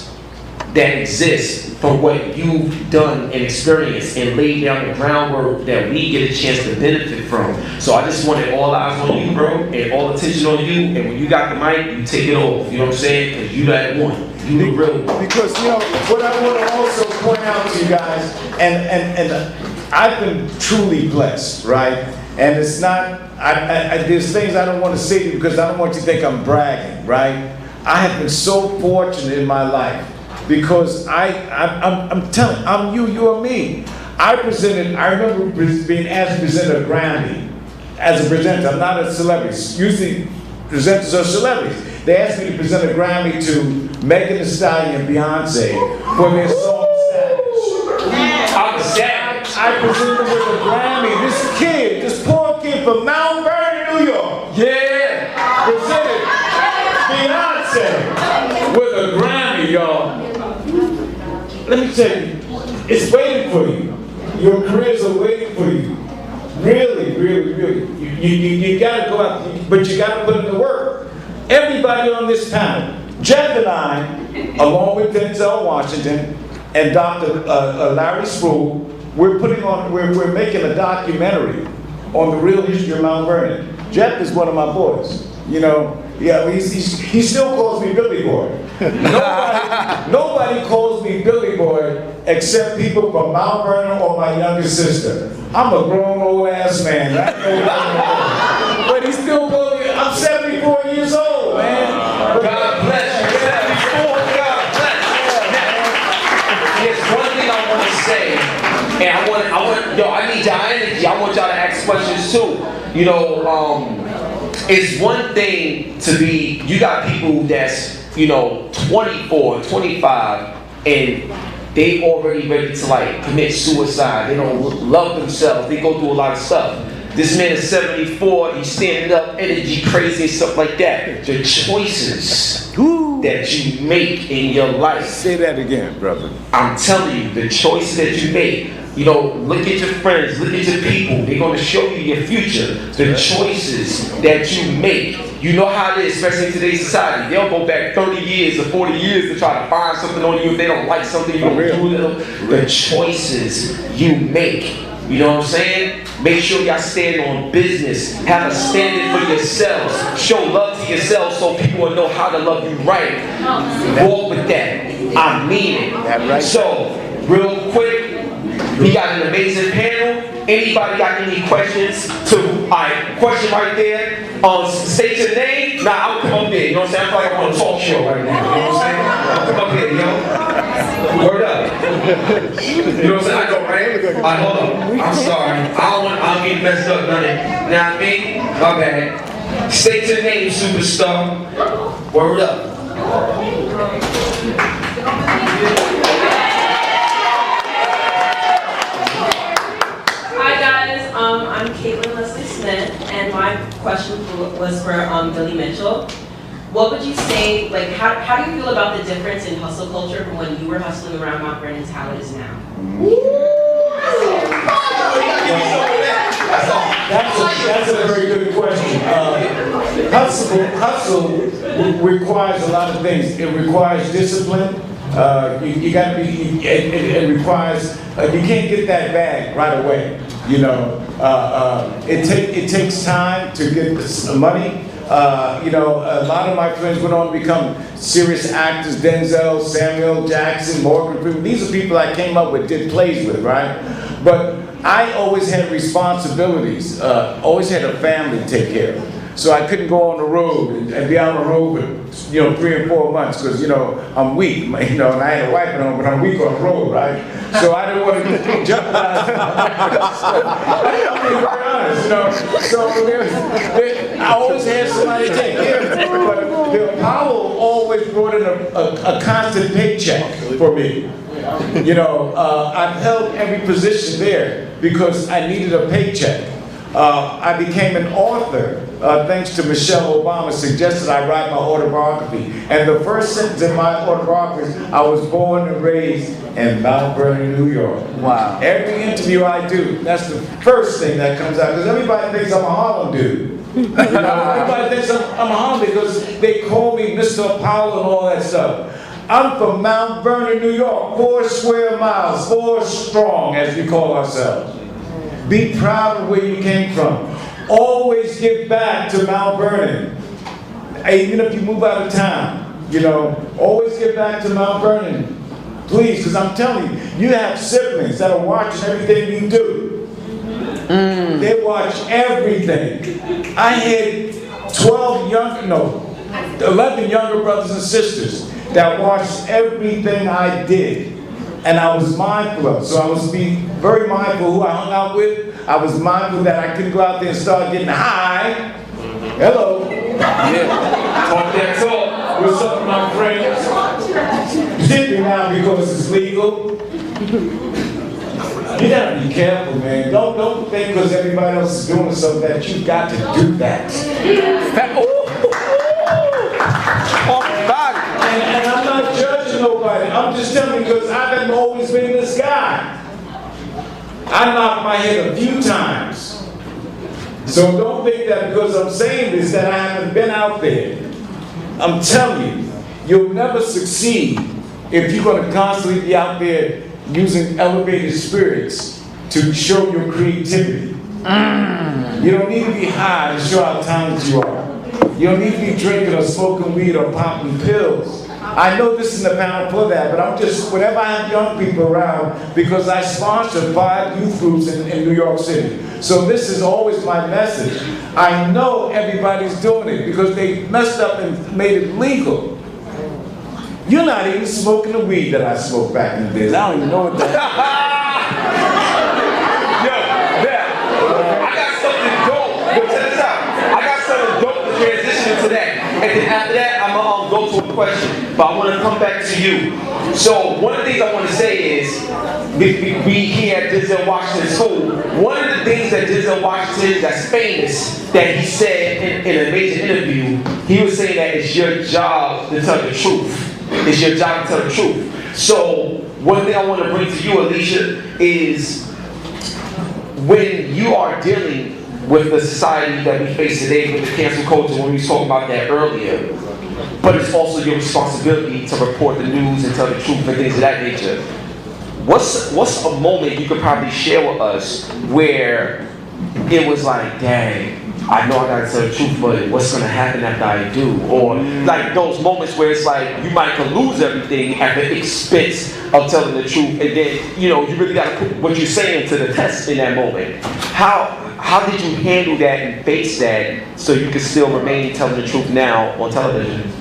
that exist from what you've done and experienced and laid down the groundwork that we get a chance to benefit from. So I just wanted all eyes on you, bro, and all attention on you. And when you got the mic, you take it off. You know what I'm saying? Because you that one. You the real one. Because, you know, what I want to also point out to you guys, and I've been truly blessed, right? And it's not, there's things I don't want to say to you because I don't want you to think I'm bragging, right? I have been so fortunate in my life because I'm telling, I'm you, you are me. I remember being asked to present a Grammy as a presenter. I'm not a celebrity. Usually presenters are celebrities. They asked me to present a Grammy to Megan Thee Stallion and Beyonce for their song Savage. I'm a savage. I presented with a Grammy. This poor kid from Mount Vernon, New York. Yeah. Presented Beyonce with a Grammy, y'all. Let me tell you, it's waiting for you. Your careers are waiting for you. Really, really, really. You gotta go out, but you gotta put in the work. Everybody on this panel, Jeff and I, along with Denzel Washington and Dr. Larry Sproul, we're making a documentary on the real history of Mount Vernon. Jeff is one of my boys. You know, yeah, he still calls me Billy Boy. Nobody calls me Billy Boy except people from Mount Vernon or my younger sister. I'm a grown old ass man. But he still calls me, I'm 74 years old, man. God bless you. 74, God bless you. There's one thing I want to say, and I need y'all energy. I want y'all to ask questions too. You know, it's one thing to be, you got people that's, 24, 25, and they already ready to like commit suicide. They don't love themselves. They go through a lot of stuff. This man is 74, he's standing up, energy crazy and stuff like that. The choices that you make in your life. Say that again, brother. I'm telling you, the choices that you make. Look at your friends, look at your people. They're going to show you your future. The choices that you make. You know how it is, especially in today's society. They'll go back 30 years or 40 years to try to find something on you if they don't like something you don't do to them. The choices you make. You know what I'm saying? Make sure y'all stand on business. Have a standard for yourselves. Show love to yourselves so people will know how to love you right. Walk with that. I mean it. So, real quick, we got an amazing panel. Anybody got any questions? Question right there. State your name. I'll come up there. You know what I'm saying? I feel like I'm on a talk show right now. You know what I'm saying? I'll come up here, Word up. You know what I'm saying? I go, right? Hold on. I'm sorry. I don't get messed up, none of it. Now I mean, my bad. State your name, superstar. Word up. I'm Caitlin Leslie Smith, and my question was for Billy Mitchell. What would you say, how do you feel about the difference in hustle culture from when you were hustling around Mount Vernon to how it is now? That's a very good question. Hustle requires a lot of things. It requires discipline. You got to be. It requires. You can't get that bag right away. It takes time to get this money. A lot of my friends went on to become serious actors. Denzel, Samuel Jackson, Morgan Freeman. These are people I came up with, did plays with, right? But I always had responsibilities. Always had a family to take care of. So I couldn't go on the road and be on the road for 3 and 4 months because I'm weak. And I had a wife at home, but I'm weak on the road, right? So I didn't want to jeopardize. I'm being very honest, So I always had somebody to take care of me. But the Apollo always brought in a constant paycheck for me. I've held every position there because I needed a paycheck. I became an author, thanks to Michelle Obama suggested I write my autobiography. And the first sentence in my autobiography is, I was born and raised in Mount Vernon, New York. Wow. Every interview I do, that's the first thing that comes out, because everybody thinks I'm a Harlem dude. You know, everybody thinks I'm a Harlem because they call me Mr. Apollo and all that stuff. I'm from Mount Vernon, New York, 4 square miles, 4 strong, as we call ourselves. Be proud of where you came from. Always give back to Mount Vernon. Even if you move out of town, you know, always give back to Mount Vernon. Please, because I'm telling you, you have siblings that are watching everything you do. They watch everything. I had 11 younger brothers and sisters that watched everything I did. And I was mindful of it. So I was being very mindful who I hung out with. I was mindful that I couldn't go out there and start getting high. Hello. Yeah. Talk that talk. What's up, my friends? Particularly now because it's legal. You gotta be careful, man. Don't think because everybody else is doing something that you got to do that. And I'm not judging nobody. I'm just telling you because I haven't always been this guy. I knocked my head a few times. So don't think that because I'm saying this that I haven't been out there. I'm telling you, you'll never succeed if you're going to constantly be out there using elevated spirits to show your creativity. You don't need to be high to show how talented you are. You don't need to be drinking or smoking weed or popping pills. I know this isn't a panel for that, but I'm just, whenever I have young people around, because I sponsor 5 youth groups in New York City. So this is always my message. I know everybody's doing it because they messed up and made it legal. You're not even smoking the weed that I smoked back in the days. I don't even know what that I got something dope. But check this out. I got something dope to transition to that. And then after that, I'm gonna go to a question. But I want to come back to you. So one of the things I want to say is, we here at Denzel Washington School, one of the things that Denzel Washington that's famous that he said in a major interview, he was saying that it's your job to tell the truth. It's your job to tell the truth. So one thing I want to bring to you, Alicia, is when you are dealing with the society that we face today, with the cancel culture, when we were talking about that earlier, but it's also your responsibility to report the news and tell the truth and things of that nature. What's a moment you could probably share with us where it was like, dang, I know I gotta tell the truth, but what's gonna happen after I do? Or like those moments where it's like you might could lose everything at the expense of telling the truth, and then you really gotta put what you're saying to the test in that moment. How did you handle that and face that so you can still remain telling the truth now on television?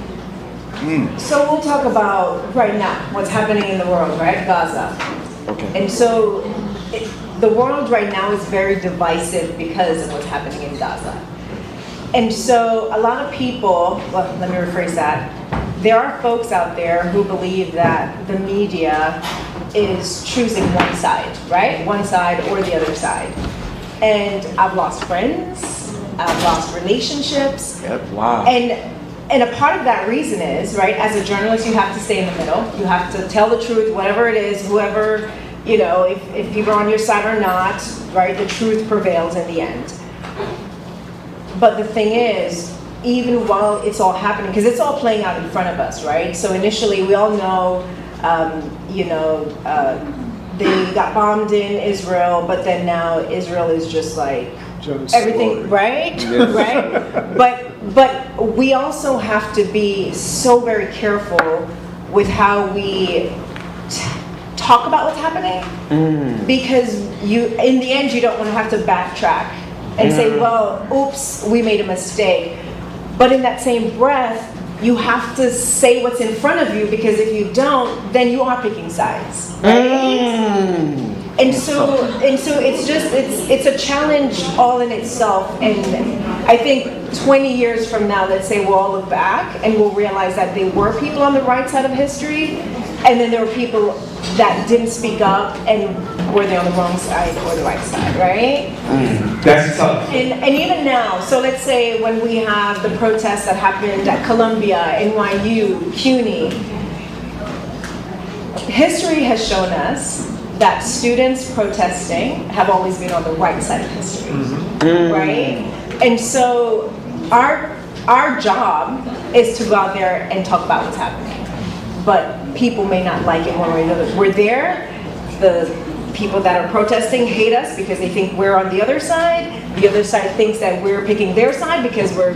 So we'll talk about right now what's happening in the world, right? Gaza. Okay. And so the world right now is very divisive because of what's happening in Gaza. And so a lot of people, well, let me rephrase that. There are folks out there who believe that the media is choosing one side, right? One side or the other side. And I've lost friends, I've lost relationships. Yep. Wow. And a part of that reason is, right, as a journalist, you have to stay in the middle. You have to tell the truth, whatever it is, whoever, if people are on your side or not, right, the truth prevails in the end. But the thing is, even while it's all happening, because it's all playing out in front of us, right? So initially, we all know, they got bombed in Israel, but then now Israel is just like everything, right? Yes. Right? But we also have to be so very careful with how we talk about what's happening, because in the end, you don't want to have to backtrack and say, well, oops, we made a mistake. But in that same breath, you have to say what's in front of you, because if you don't, then you are picking sides, right? And so it's a challenge all in itself. And I think 20 years from now, let's say we'll all look back and we'll realize that there were people on the right side of history, and then there were people that didn't speak up, and were they on the wrong side or the right side, right? That's tough. And even now, so let's say when we have the protests that happened at Columbia, NYU, CUNY, history has shown us that students protesting have always been on the right side of history, right? And so our job is to go out there and talk about what's happening. But people may not like it one way or another. We're there, the people that are protesting hate us because they think we're on the other side. The other side thinks that we're picking their side because we're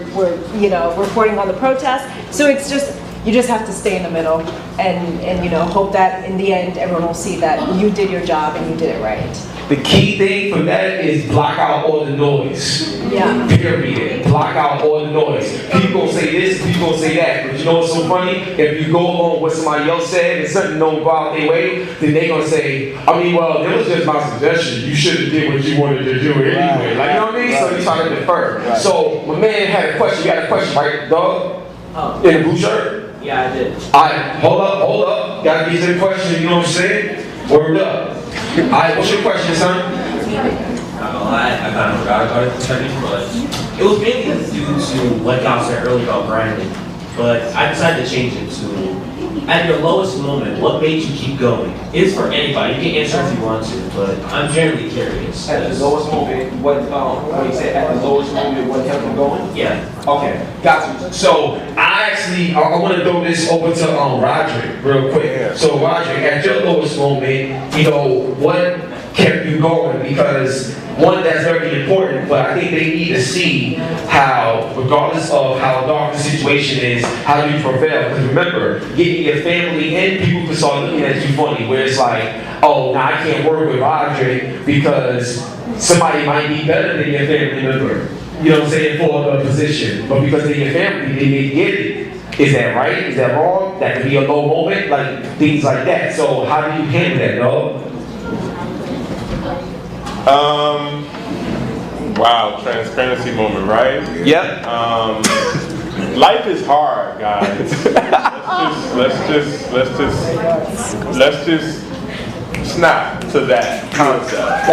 reporting on the protest. So it's just, you just have to stay in the middle and hope that in the end everyone will see that you did your job and you did it right. The key thing for that is block out all the noise. Yeah. Period. Block out all the noise. People gonna say this, people gonna say that. But you know what's so funny? If you go along what somebody else said and something don't go out their way, then they gonna say, well, that was just my suggestion. You should have did what you wanted to do anyway. Like, you know what I mean? So you trying to defer. Right. So my man had a question. You got a question, right, dog? In a blue shirt? Yeah, I did. Alright, hold up. Gotta get to the question, you know what I'm saying? Word up. Alright, what's your question, son? Not gonna lie, I kind of forgot about it for a second, but it was mainly due to what y'all said earlier about grinding. But I decided to change it to, at your lowest moment, what made you keep going? It's for anybody. You can answer if you want to, but I'm generally curious. At the lowest moment, what you said, at the lowest moment, what kept him going? Yeah. Okay, got you. So I want to throw this over to Roderick real quick. So Roderick, at your lowest moment, what kept you going? Because one, that's very important, but I think they need to see how, regardless of how dark the situation is, how you prevail. Because remember, getting your family and people can start looking at you funny, where it's like, oh, now I can't work with Roderick because somebody might be better than your family member. You know what I'm saying, for a position. But because they're your family, they may get it. Is that right? Is that wrong? That could be a low moment, like things like that. So how do you handle that, dog? Wow, transparency moment, right? Yep. Life is hard, guys. let's just snap to that concept.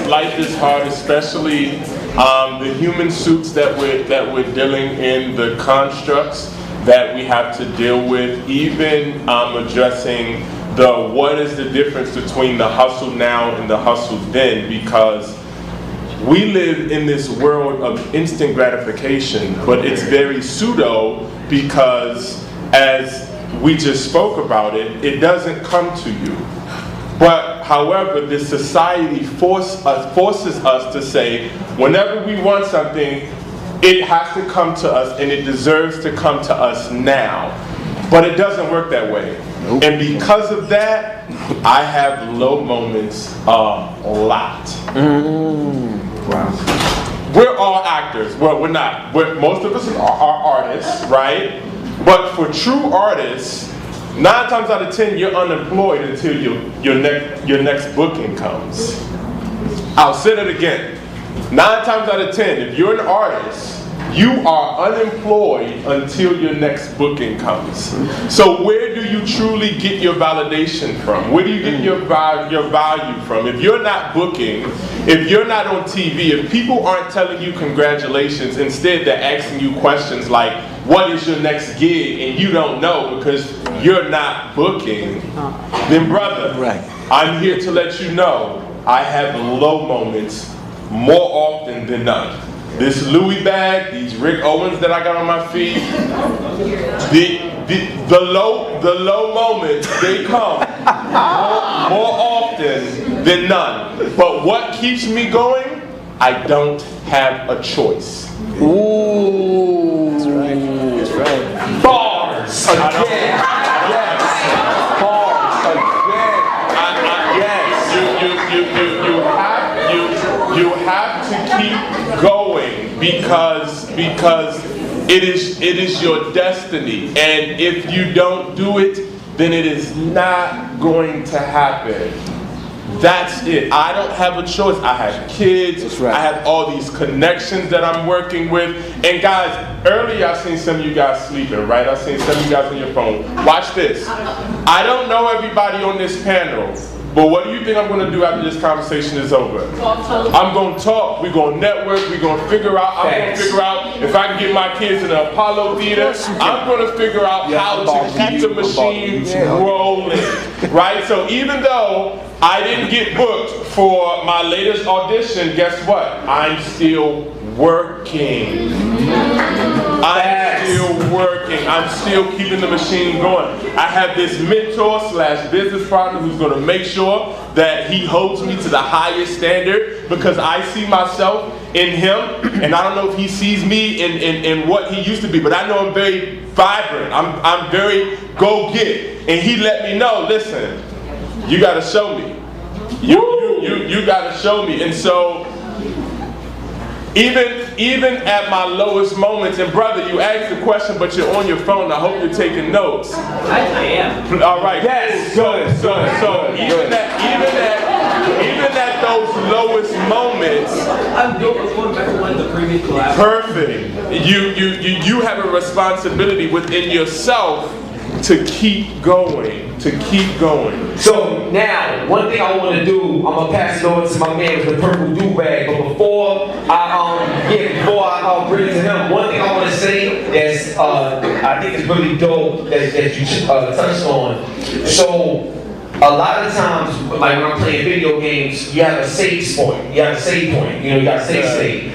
Life is hard, especially the human suits that we're dealing in, the constructs that we have to deal with, even addressing what is the difference between the hustle now and the hustle then, because we live in this world of instant gratification, but it's very pseudo because, as we just spoke about it, it doesn't come to you. But however, this society forces us to say, whenever we want something, it has to come to us and it deserves to come to us now. But it doesn't work that way. Nope. And because of that, I have low moments a lot. Wow. We're all actors. Well, we're not. Most of us are artists, right? But for true artists, 9 times out of 10, you're unemployed until your next booking comes. I'll say it again. 9 times out of 10, if you're an artist, you are unemployed until your next booking comes. So where do you truly get your validation from? Where do you get your value from? If you're not booking, if you're not on TV, if people aren't telling you congratulations, instead they're asking you questions like, what is your next gig? And you don't know because you're not booking, then brother, I'm here to let you know I have low moments more often than none. This Louis bag, these Rick Owens that I got on my feet, the low moments, they come more often than none. But what keeps me going? I don't have a choice. Ooh, that's right. That's right. Bars again. Yes. Bars again. Yes. You have to keep going because it is your destiny, and if you don't do it, then it is not going to happen. That's it. I don't have a choice. I have kids. That's right. I have all these connections that I'm working with. And guys, earlier I seen some of you guys sleeping, right? I seen some of you guys on your phone. Watch this. I don't know everybody on this panel, but what do you think I'm going to do after this conversation is over? I'm going to talk. We're going to network. We're going to figure out. I'm going to figure out if I can get my kids in the Apollo Theater. I'm going to figure out how to keep the machine rolling. Right? So even though I didn't get booked for my latest audition, guess what? I'm still working. I'm still working. I'm still keeping the machine going. I have this mentor / business partner who's going to make sure that he holds me to the highest standard because I see myself in him, and I don't know if he sees me in what he used to be, but I know I'm very vibrant. I'm very go-get, and he let me know, listen, you got to show me. You got to show me. And so even at my lowest moments, and brother, you asked the question, but you're on your phone. I hope you're taking notes. I am. All right. Yes. Good. So even at those lowest moments, I'm going back to one of the previous classes. perfect. You have a responsibility within yourself to keep going. So now, one thing I want to do, I'm gonna pass it over to my man with the purple do-rag. But before I bring it to him, one thing I want to say that's I think is really dope that you touched on. So a lot of times, like when I'm playing video games, you have a save point. You got a save.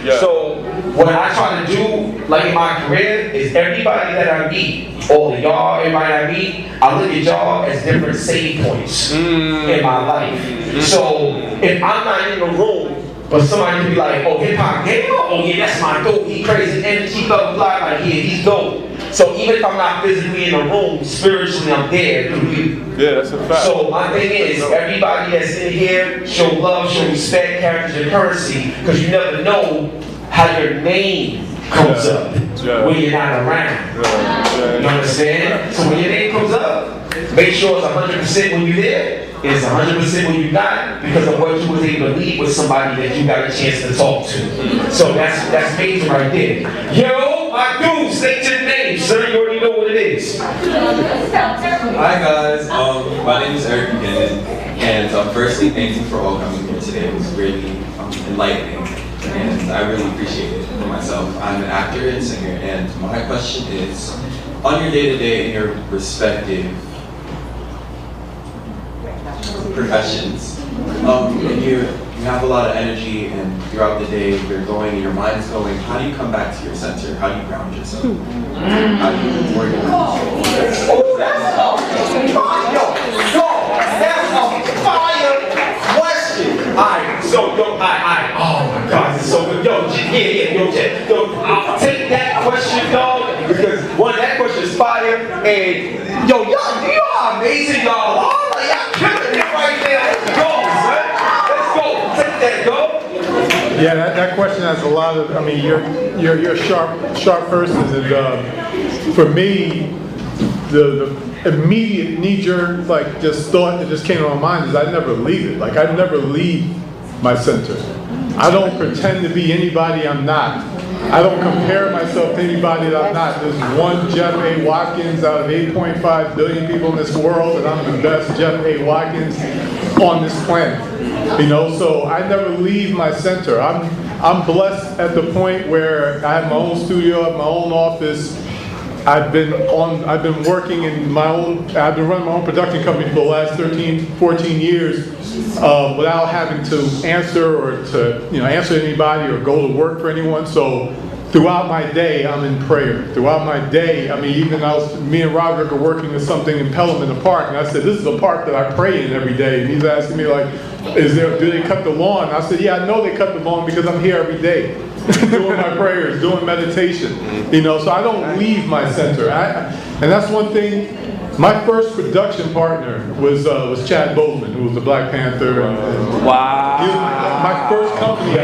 Yeah. So what I try to do, like in my career, is everybody that I meet, all of y'all, everybody I meet, I look at y'all as different save points in my life. So if I'm not in the room, but somebody can be like, oh, hip hop gamer, oh yeah, that's my dope, he crazy, energy, blah, blah, like, yeah, he's dope. So even if I'm not physically in the room, spiritually I'm there. Yeah, that's a fact. So my thing is, everybody that's in here, show love, show respect, character, and currency, because you never know how your name comes up when you're not around. You understand? So when your name comes up, make sure it's 100% when you're there. It's 100% when you're not, because of what you was able to leave with somebody that you got a chance to talk to. So that's major right there. Yo, my dude, state your name, sir. You already know what it is. Hi guys, my name is Eric Buchanan, and firstly, thank you for all coming here today. It was really enlightening, and I really appreciate it for myself. I'm an actor and singer, and my question is, on your day-to-day in your respective professions, you have a lot of energy, and throughout the day you're going and your mind's going. How do you come back to your center? How do you ground yourself? How do you organize? Oh, that's a fire question. Alright, so oh my God, it's so good. I'll take that question, dog, because one, that question is fire, and y'all are amazing, y'all are. Y'all killing it right there. Let's go, son. Let's go. Take that, go. Yeah, that question has a lot of, I mean, you're a sharp person, and for me, the immediate knee-jerk, like, just thought that just came to my mind is I never leave it. Like, I never leave my center. I don't pretend to be anybody I'm not. I don't compare myself to anybody that I'm not. There's one Jeff A. Watkins out of 8.5 billion people in this world, and I'm the best Jeff A. Watkins on this planet. You know, so I never leave my center. I'm blessed at the point where I have my own studio, I have my own office. I've been working in I've been running my own production company for the last 13, 14 years without having to answer or to, answer anybody or go to work for anyone. So throughout my day, I'm in prayer. Throughout my day, I mean, me and Roderick are working on something in Pelham in the park, and I said, this is a park that I pray in every day. And he's asking me like, do they cut the lawn? I said, yeah, I know they cut the lawn because I'm here every day. Doing my prayers, doing meditation, so I don't leave my center. And that's one thing. My first production partner was Chad Boseman, who was the Black Panther. Wow! He was my first company.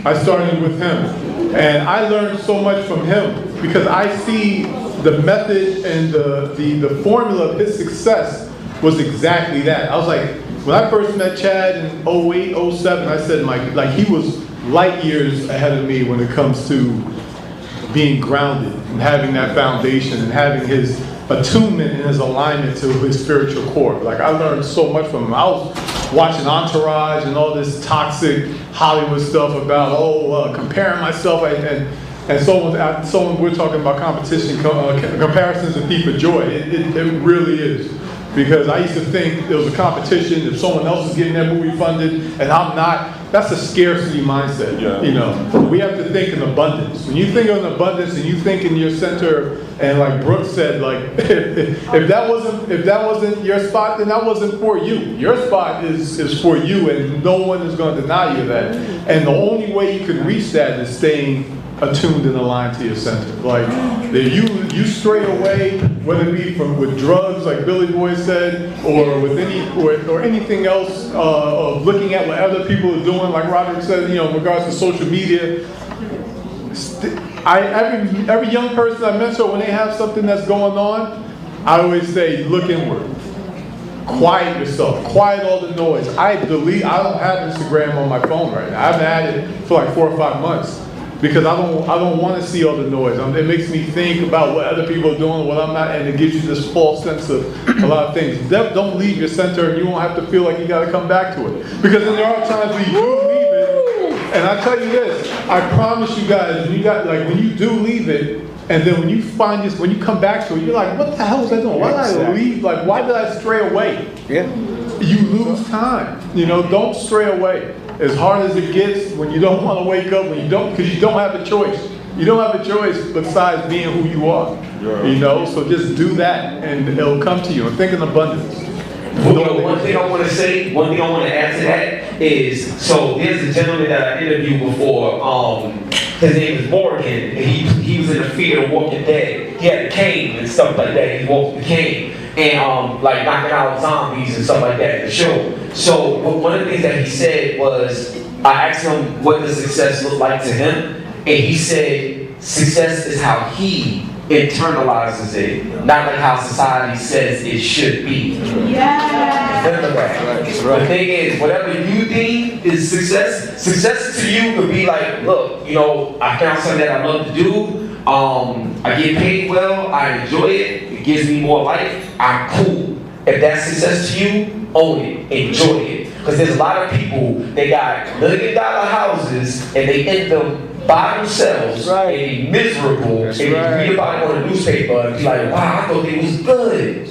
I started with him, and I learned so much from him because I see the method and the formula of his success was exactly that. I was like, when I first met Chad in 08, 07, I said, like he was light years ahead of me when it comes to being grounded and having that foundation and having his attunement and his alignment to his spiritual core. Like I learned so much from him. I was watching Entourage and all this toxic Hollywood stuff about comparing myself and someone we're talking about competition, comparisons to thief of joy. It really is. Because I used to think there was a competition, if someone else is getting their movie funded and I'm not, that's a scarcity mindset. Yeah. You know, we have to think in abundance. When you think in abundance and you think in your center, and like Brooke said, like if that wasn't your spot, then that wasn't for you. Your spot is for you, and no one is going to deny you that. And the only way you can reach that is staying attuned and aligned to your center. Like if you stray away, whether it be with drugs, like Billy Boy said, or with or anything else, of looking at what other people are doing, like Roderick said, you know, in regards to social media. Every young person I mentor, when they have something that's going on, I always say, look inward. Quiet yourself. Quiet all the noise. I don't have Instagram on my phone right now. I haven't had it for like 4 or 5 months. Because I don't want to see all the noise. It makes me think about what other people are doing, what I'm not, and it gives you this false sense of a lot of things. Don't leave your center, and you won't have to feel like you got to come back to it. Because then there are times when you do leave it, and I tell you this, I promise you guys, when you do leave it, and then when you come back to it, you're like, what the hell was I doing? Why did I leave? Like, why did I stray away? Yeah. You lose time. You know, don't stray away. As hard as it gets, when you don't want to wake up, because you don't have a choice. You don't have a choice besides being who you are. Yeah. You know, so just do that, and it'll come to you. And think in abundance. One thing I want to say, one thing I want to add to that is, so there's a gentleman that I interviewed before. His name is Morgan, and he was in the field of Walking Dead. He had a cane and stuff like that. He walked with a cane. And like knocking out zombies and stuff like that in the show. So one of the things that he said was, I asked him what does success look like to him, and he said success is how he internalizes it, not like how society says it should be. Yeah. Remember that. The thing is, whatever you deem is success to you could be like, look, you know, I found something that I love to do. I get paid well, I enjoy it, it gives me more life, I'm cool. If that's success to you, own it, enjoy it. Because there's a lot of people, they got $1 million houses and they end up by themselves and they miserable and you read about it on the newspaper and be like, wow, I thought they was good.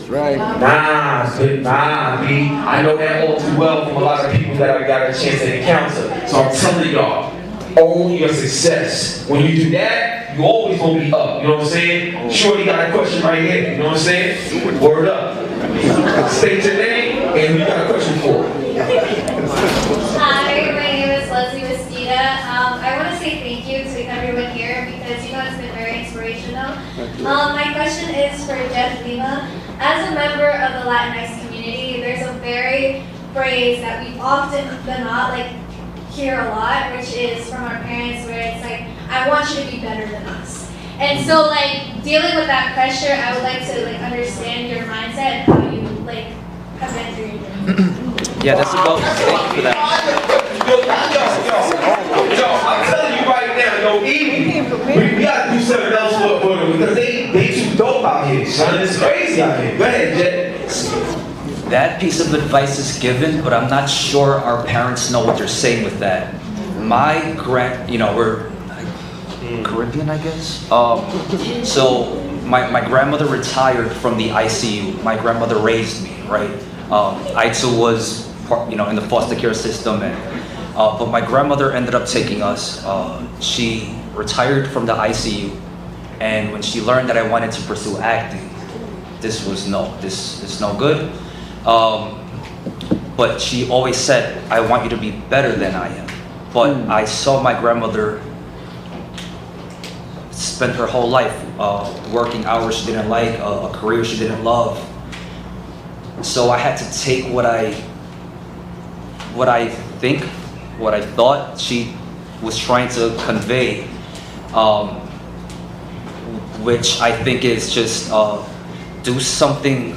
Nah, B. I know that all too well from a lot of people that I got a chance to encounter. So I'm telling y'all, own your success. When you do that, you always gonna be up. You know what I'm saying? Shorty got a question right here. You know what I'm saying? Word up. State your name and you got a question for. Hi, my name is Leslie Mosquita. I want to say thank you to everyone here because you know it's been very inspirational. My question is for Jeff Lima. As a member of the Latinx community, there's a very phrase that we often not hear a lot, which is from our parents, where it's like, I want you to be better than us. And so dealing with that pressure, I would like to understand your mindset and how you have been through your journey. Yeah, that's about, thank you for that. Yo, I'm telling you right now, we gotta do something else for them because they too dope out here, son. It's crazy out here. Go ahead, Jet. That piece of advice is given, but I'm not sure our parents know what they're saying with that. My we're Caribbean, I guess. So my grandmother retired from the ICU. My grandmother raised me, right? I too was, in the foster care system, but my grandmother ended up taking us. She retired from the ICU, and when she learned that I wanted to pursue acting, this is no good. But she always said, I want you to be better than I am. But I saw my grandmother spend her whole life working hours she didn't like, a career she didn't love. So I had to take what I thought she was trying to convey, which I think is just do something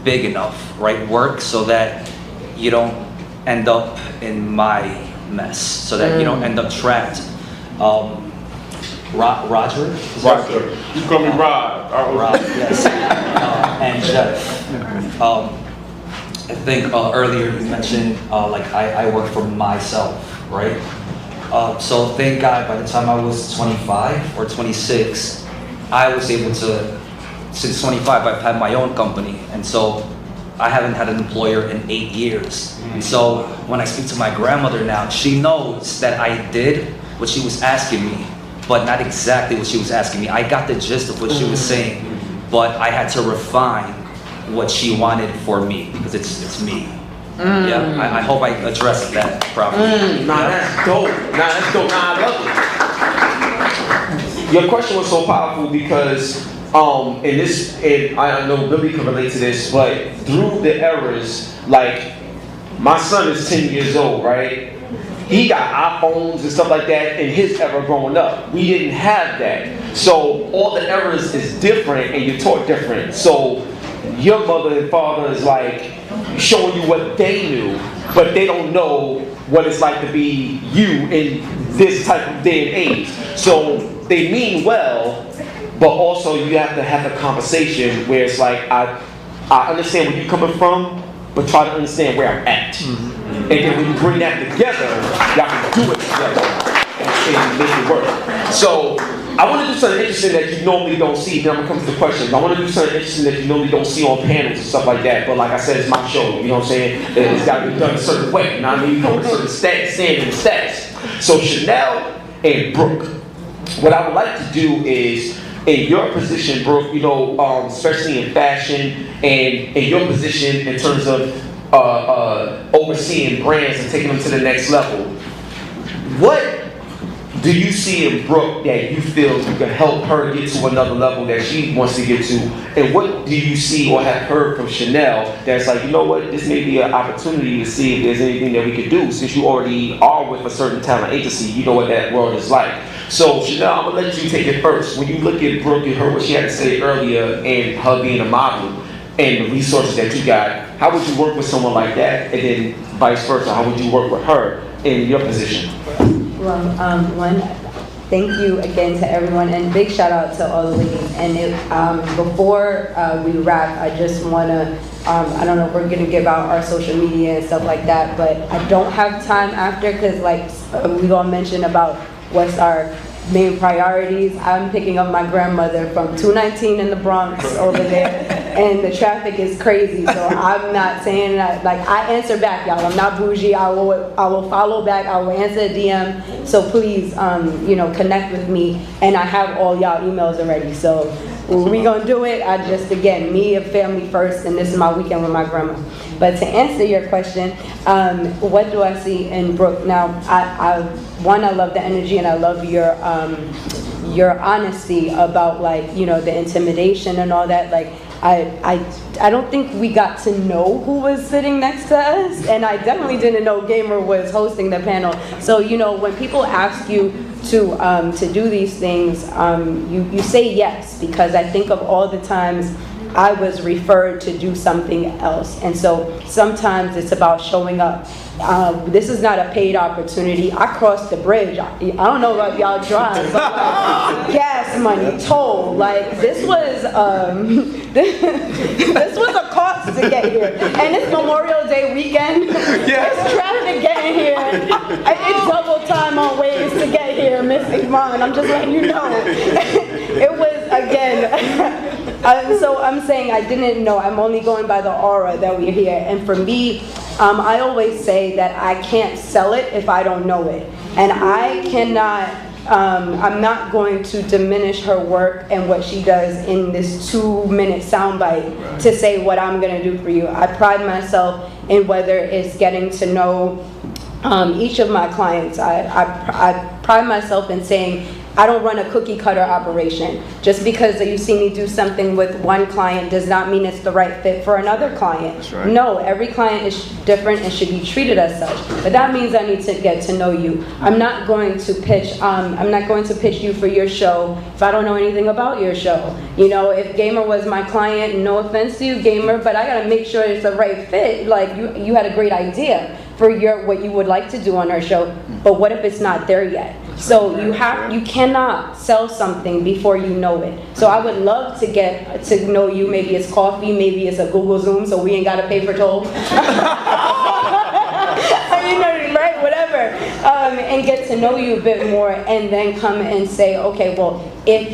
big enough, right? Work so that you don't end up in my mess, so that you don't end up trapped. Roger? Roger. You call me Rod. Rod, yes. And Jeff. I think earlier you mentioned like I work for myself, right? So thank God by the time I was 25 or 26, I was able to, since 25 I've had my own company, and so I haven't had an employer in 8 years. And so when I speak to my grandmother now, she knows that I did what she was asking me, but not exactly what she was asking me. I got the gist of what she was saying, but I had to refine what she wanted for me, because it's me. Yeah, I hope I addressed that properly. That's dope. That's dope. I love it. Your question was so powerful because, and I know Billy can relate to this, but through the eras, like, my son is 10 years old, right? He got iPhones and stuff like that in his era growing up. We didn't have that. So all the eras is different and you're taught different. So your mother and father is like showing you what they knew, but they don't know what it's like to be you in this type of day and age. So they mean well, but also you have to have a conversation where it's like, I understand where you're coming from, but try to understand where I'm at. And then when you bring that together, y'all can do it together and make it work. So I want to do something interesting that you normally don't see. Then I'm going to come to the questions. I want to do something interesting that you normally don't see on panels and stuff like that. But like I said, it's my show. You know what I'm saying? It's got to be done a certain way. You know what I mean? You come with certain standing stats. So Chanel and Brooke, what I would like to do is, in your position, Brooke, you know, especially in fashion, and in your position in terms of overseeing brands and taking them to the next level, what do you see in Brooke that you feel you can help her get to another level that she wants to get to? And what do you see or have heard from Chanel that's like, you know what, this may be an opportunity to see if there's anything that we could do, since you already are with a certain talent agency, you know what that world is like. So Chanel, I'm gonna let you take it first. When you look at Brooke and heard what she had to say earlier and her being a model and the resources that you got, how would you work with someone like that? And then vice versa, how would you work with her in your position? Well, one, thank you again to everyone, and big shout out to all the ladies. And before we wrap, I just wanna, I don't know if we're gonna give out our social media and stuff like that, but I don't have time after, because like we all mentioned about what's our main priorities. I'm picking up my grandmother from 219 in the Bronx over there, and the traffic is crazy. So I'm not saying that, like, I answer back, y'all. I'm not bougie. I will follow back. I will answer a DM. So please, you know, connect with me. And I have all y'all emails already. So we gonna do it. I just, again, me and family first, and this is my weekend with my grandma. But to answer your question, what do I see in Brooke? Now, I love the energy, and I love your honesty about, like, you know, the intimidation and all that. Like, I don't think we got to know who was sitting next to us, and I definitely didn't know Gamer was hosting the panel. So, you know, when people ask you to do these things, you say yes, because I think of all the times I was referred to do something else. And so sometimes it's about showing up. This is not a paid opportunity. I crossed the bridge. I don't know about y'all drive, but like, gas money, toll. Like, this was this was a cost to get here. And it's Memorial Day weekend. It's traffic getting here. It's double time on ways to get here, Miss Yvonne. I'm just letting you know. It was, again, so I'm saying I didn't know. I'm only going by the aura that we're here. And for me, I always say that I can't sell it if I don't know it. And I cannot, I'm not going to diminish her work and what she does in this 2-minute soundbite to say what I'm going to do for you. I pride myself in whether it's getting to know each of my clients. I pride myself in saying, I don't run a cookie cutter operation. Just because you see me do something with one client does not mean it's the right fit for another client. That's right. No, every client is different and should be treated as such. But that means I need to get to know you. I'm not going to pitch you for your show if I don't know anything about your show. You know, if Gamer was my client, no offense to you, Gamer, but I gotta make sure it's the right fit. Like you had a great idea for what you would like to do on our show, but what if it's not there yet? So you cannot sell something before you know it. So I would love to get to know you. Maybe it's coffee, maybe it's a Google Zoom, so we ain't got to pay for toll. You know, right? Whatever. And get to know you a bit more, and then come and say, okay, well, if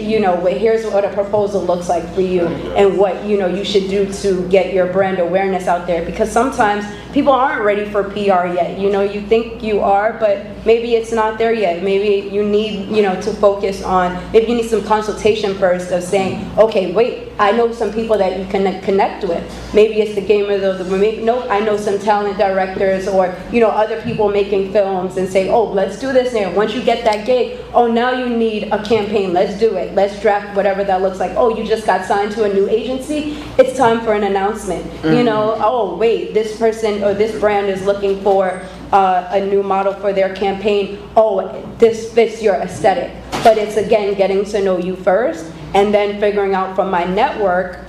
here's what a proposal looks like for you, and what you should do to get your brand awareness out there. Because sometimes people aren't ready for PR yet. You think you are, but maybe it's not there yet. Maybe you need to focus on. Maybe you need some consultation first of saying, okay, wait, I know some people that you can connect with. Maybe it's the Gamers of the nope, I know some talent directors or other people making films, and say, oh, let's do this now. Once you get that gig, oh, now you need a campaign. Let's do it. Let's draft whatever that looks like. Oh, you just got signed to a new agency. It's time for an announcement. Oh, wait, this person or this brand is looking for a new model for their campaign. Oh, this fits your aesthetic. But it's, again, getting to know you first, and then figuring out from my network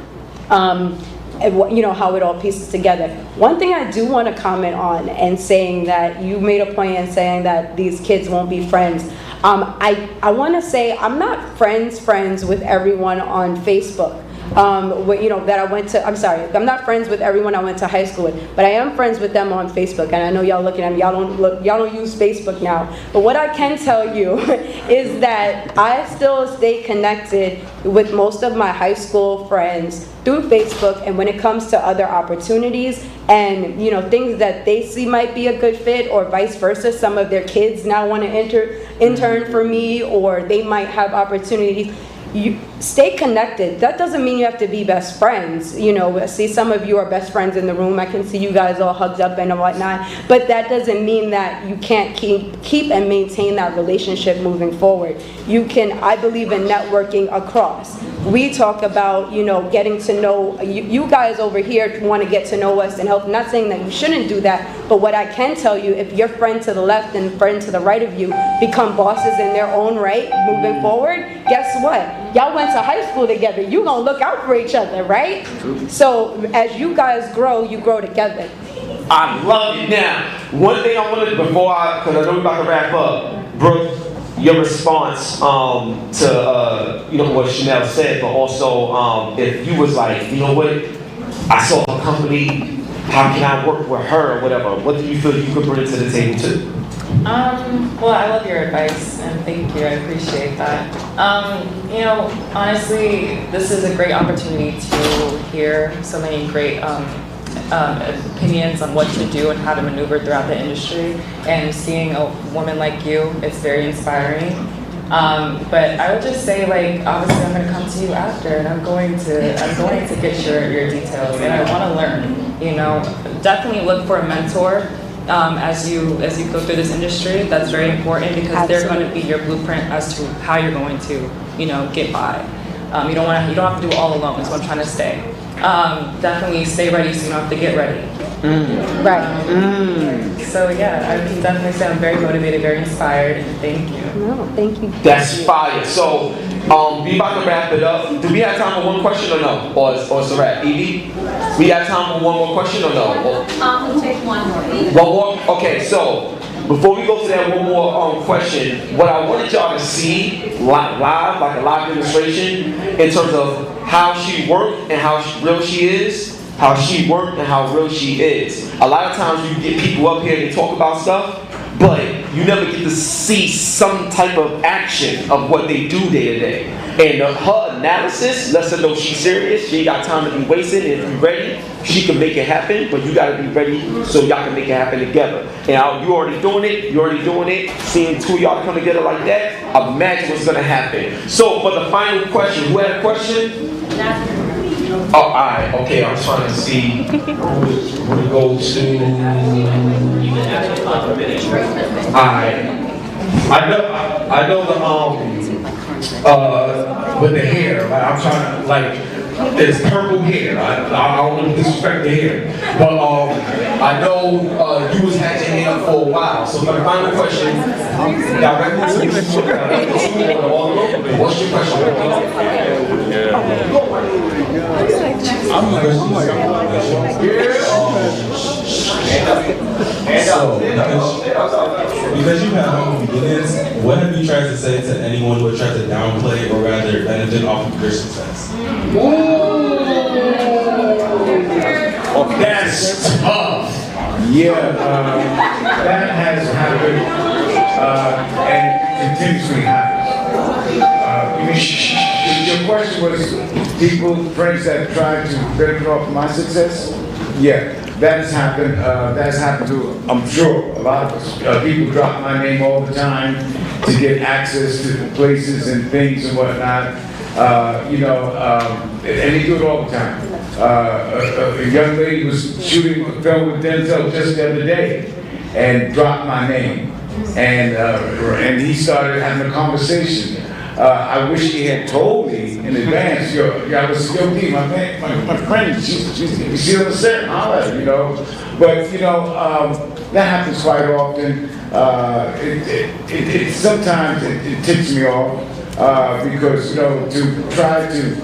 how it all pieces together. One thing I do want to comment on, and saying that you made a point in saying that these kids won't be friends. I want to say I'm not friends with everyone on Facebook. That I went to, I'm sorry, I'm not friends with everyone I went to high school with, but I am friends with them on Facebook. And I know y'all looking at me, y'all don't use Facebook now. But what I can tell you is that I still stay connected with most of my high school friends through Facebook. And when it comes to other opportunities and things that they see might be a good fit, or vice versa, some of their kids now want to intern for me, or they might have opportunities. You stay connected. That doesn't mean you have to be best friends. I see some of you are best friends in the room. I can see you guys all hugged up and whatnot. But that doesn't mean that you can't keep and maintain that relationship moving forward. You can. I believe in networking across. We talk about getting to know you guys over here want to get to know us and help. I'm not saying that you shouldn't do that, but what I can tell you, if your friend to the left and friend to the right of you become bosses in their own right moving forward, guess what? Y'all went to high school together. You gonna look out for each other, right? So as you guys grow, you grow together. I love it. Now, one thing I wanted because I know we're about to wrap up, Brooke, your response to what Chanel said, but also if you was like, what, I saw a company, how can I work with her or whatever? What do you feel you could bring to the table too? Well, I love your advice, and thank you. I appreciate that. Honestly, this is a great opportunity to hear so many great opinions on what to do and how to maneuver throughout the industry. And seeing a woman like you, it's very inspiring. But I would just say, obviously, I'm going to come to you after, and I'm going to get your details, and I want to learn. Definitely look for a mentor. As you go through this industry, that's very important, because they're going to be your blueprint as to how you're going to, get by. You don't have to do it all alone. Is what I'm trying to say. Definitely stay ready, so you don't have to get ready. So yeah, I can definitely say I'm very motivated, very inspired, and thank you. No, thank you. That's fire. So, we about to wrap it up. Do we have time for one question or no? Or it's a wrap? Evie? We have time for one more question or no? We'll take one more. One more? Okay, so before we go to that one more question, what I wanted y'all to see live, like a live demonstration, in terms of how she worked and how real she is. How she worked and how real she is. A lot of times you get people up here and they talk about stuff, but you never get to see some type of action of what they do day to day. And her analysis lets her know she's serious. She ain't got time to be wasted. And if you're ready, she can make it happen, but you gotta be ready so y'all can make it happen together. And you already doing it. Seeing two of y'all come together like that, imagine what's gonna happen. So for the final question, who had a question? Oh, alright, okay, I'm trying to see who to go to. Alright. I know with the hair, like, I'm trying to, like, there's purple hair, I don't want to disrespect the hair, but I know you was had your hair for a while, so my final question, directly to you, what's your question? Because you have humble beginnings, what have you tried to say to anyone who tried to downplay or rather benefit off of your success? That's tough. Yeah, that has happened and continuously happens. Your question was people, friends that tried to benefit off my success? Yeah, that has happened. That has happened to, I'm sure, a lot of us. People drop my name all the time to get access to places and things and whatnot. And they do it all the time. A young lady was shooting a film with Denzel just the other day and dropped my name. And he started having a conversation. I wish he had told me in advance, I was D, my friend, she's you see on the set, holla, you know. But, that happens quite often. Sometimes it ticks me off because, to try to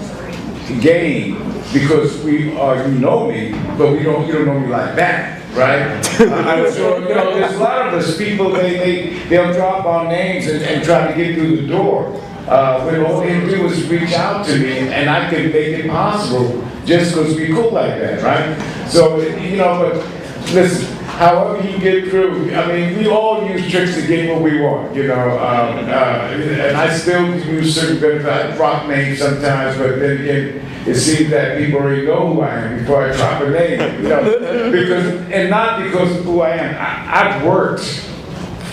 gain, because you know me, but you don't know me like that. Right? I'm sure, there's a lot of us people, they'll drop our names and try to get through the door. When all they do is reach out to me and I can make it possible just because we cool like that, right? So, but listen, however you get through, I mean, we all use tricks to get what we want, and I still use certain benefits. I drop names sometimes, but then again, it seems that people already know who I am before I drop a name, not because of who I am. I've worked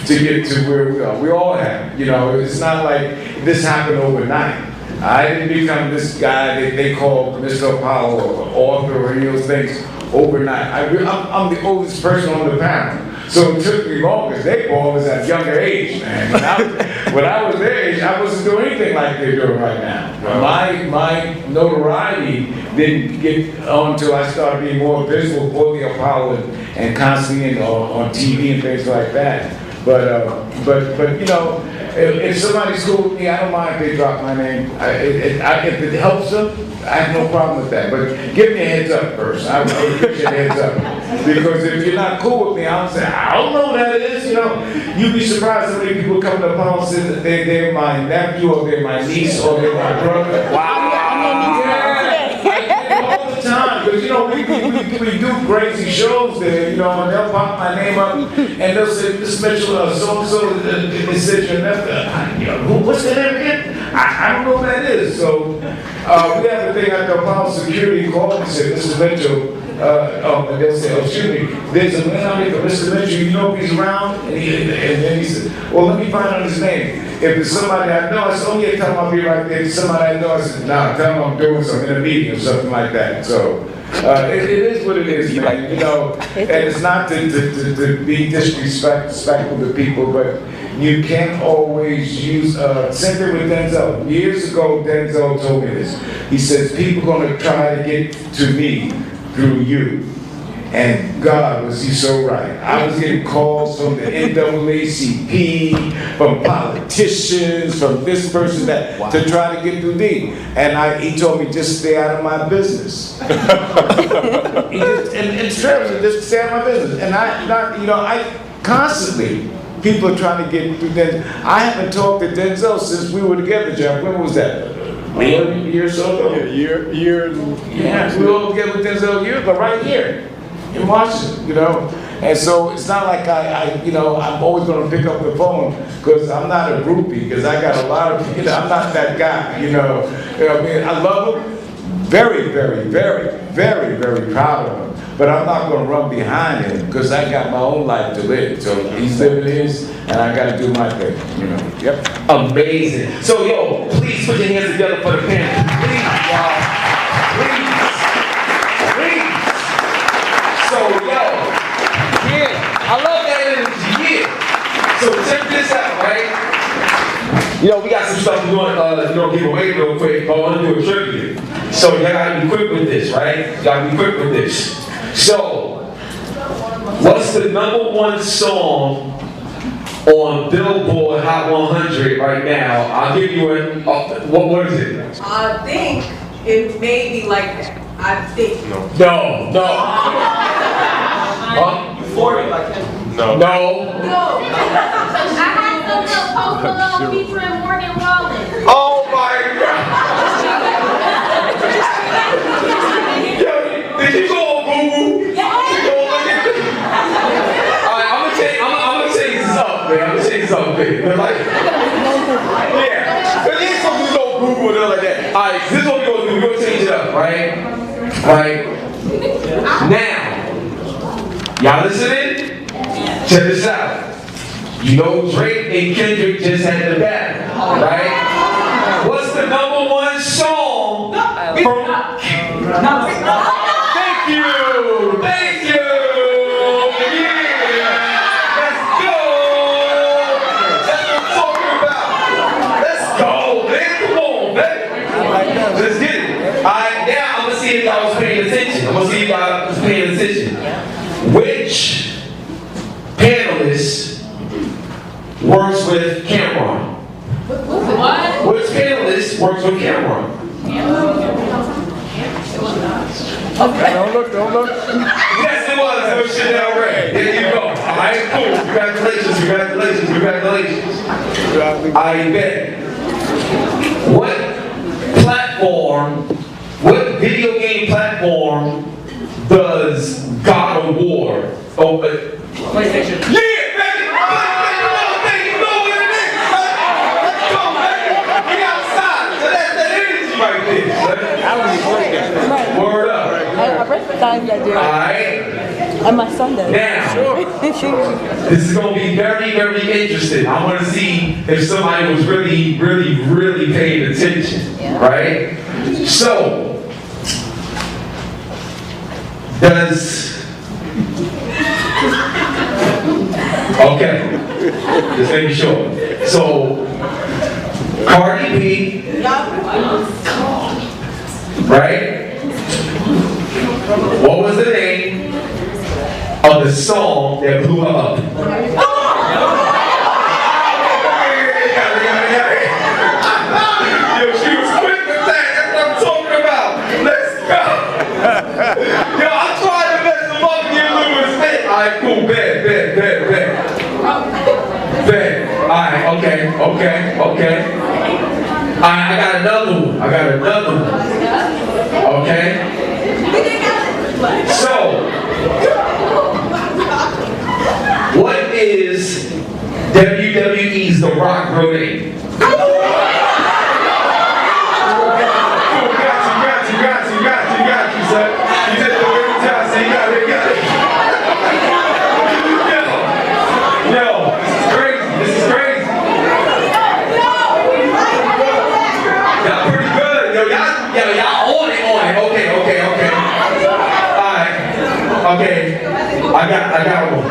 to get to where we are. We all have, it's not like this happened overnight. I didn't become this guy that they call Mr. Apollo or author or any of those things overnight. I'm the oldest person on the panel. So it took me longer. They all was at a younger age, man. When I was their age, I wasn't doing anything like they're doing right now. My notoriety didn't get on until I started being more visible for the Apollo and constantly on TV and things like that. But if somebody's cool with me, I don't mind if they drop my name. If it helps them, I have no problem with that. But give me a heads up first. I would appreciate a heads up. Because if you're not cool with me, I'll say, I don't know who that is. You'd be surprised how many people come to the phone and say that they're my nephew or they're my niece or they're my brother. Wow. All the time, because we do crazy shows there, and they'll pop my name up and they'll say, Miss Mitchell, so and so, they said your nephew. What's the name again? I don't know who that is. So we have a thing at the Apollo security called and said, Mr. Mitchell, and they'll say, excuse me, there's a man out here for Mr. Mitchell, you know if he's around? And then he said, well, let me find out his name. If it's somebody I know, I said, oh yeah, tell him I'll be right there. If it's somebody I know, I said, nah, tell him I'm doing something in a meeting or something like that. So it is what it is, man, and it's not to be disrespectful to people, but you can't always use, same thing with Denzel. Years ago, Denzel told me this. He says, people are going to try to get to me through you. And God, was he so right. I was getting calls from the NAACP, from politicians, from this person, that, to try to get through me. And he told me, just stay out of my business. And just stay out of my business. And I constantly, people are trying to get through Denzel. I haven't talked to Denzel since we were together, Jeff. When was that? A year or so ago? Yeah, Yeah, we were all together with Denzel a year ago, right here in Washington, And so it's not like I'm always going to pick up the phone because I'm not a groupie, because I got a lot of, I'm not that guy, I mean, I love him, very, very, very, very, very proud of him, but I'm not going to run behind him because I got my own life to live. So he's living his, and I got to do my thing, Yep. Amazing. So, please put your hands together for the panel. Please, y'all. Please. So, I love that energy, So check this out, right? You know, we got some stuff we want to give away real quick, but I want to do a tribute. So you gotta be quick with this, right? You gotta be quick with this. So, what's the #1 song on Billboard Hot 100 right now? I'll give you what is it? I think it may be like that. I think. No. Euphoria like that. No. No. I had some little Post Malone featuring Morgan Wallen. Oh my God! Yo, did you go on Google? Yeah. You go look at this? Alright, I'm gonna change this up, man. I'm gonna change this up, man. Like, yeah. But these folks just go Google and stuff like that. Alright, this is what we're gonna do. We're gonna change it up, right? Right? Now, y'all listening? Check this out. You know Drake and Kendrick just had the battle, right? What's the #1 song from... Thank you! Thank you! Yeah! Let's go! That's what I'm talking about! Let's go, man! Come on, man! Let's get it! Alright, now I'm gonna see if y'all was paying attention. I'm gonna see if y'all was paying attention. Which panelist works with Cameron? What? Which panelist works with Cameron? Don't look. Yes, it was. It was Chanel Ray. There you go. Alright, cool. Congratulations. I bet. What video game platform does God of War? PlayStation. Yeah, baby! You know what it is! Let's go, baby! We outside! So that's that energy right there. Word up. I recognize that, dude. Alright? And my son does. Now, this is going to be very, very interesting. I want to see if somebody was really paying attention. Right? So, okay, just making sure. So, Cardi B, right? What was the name of the song that blew her up? Yo, she was quick with that. That's what I'm talking about. Let's go. Yo, I'm trying to mess them up and get a little respect. Alright, cool. Bet. Alright, okay. Alright, I got another one. Okay? So, what is WWE's The Rock real name? Got you, son. You did the great job, so you got it. Yo, this is crazy. Y'all pretty good. Yo, y'all on it. Okay. Alright. Okay. I got one.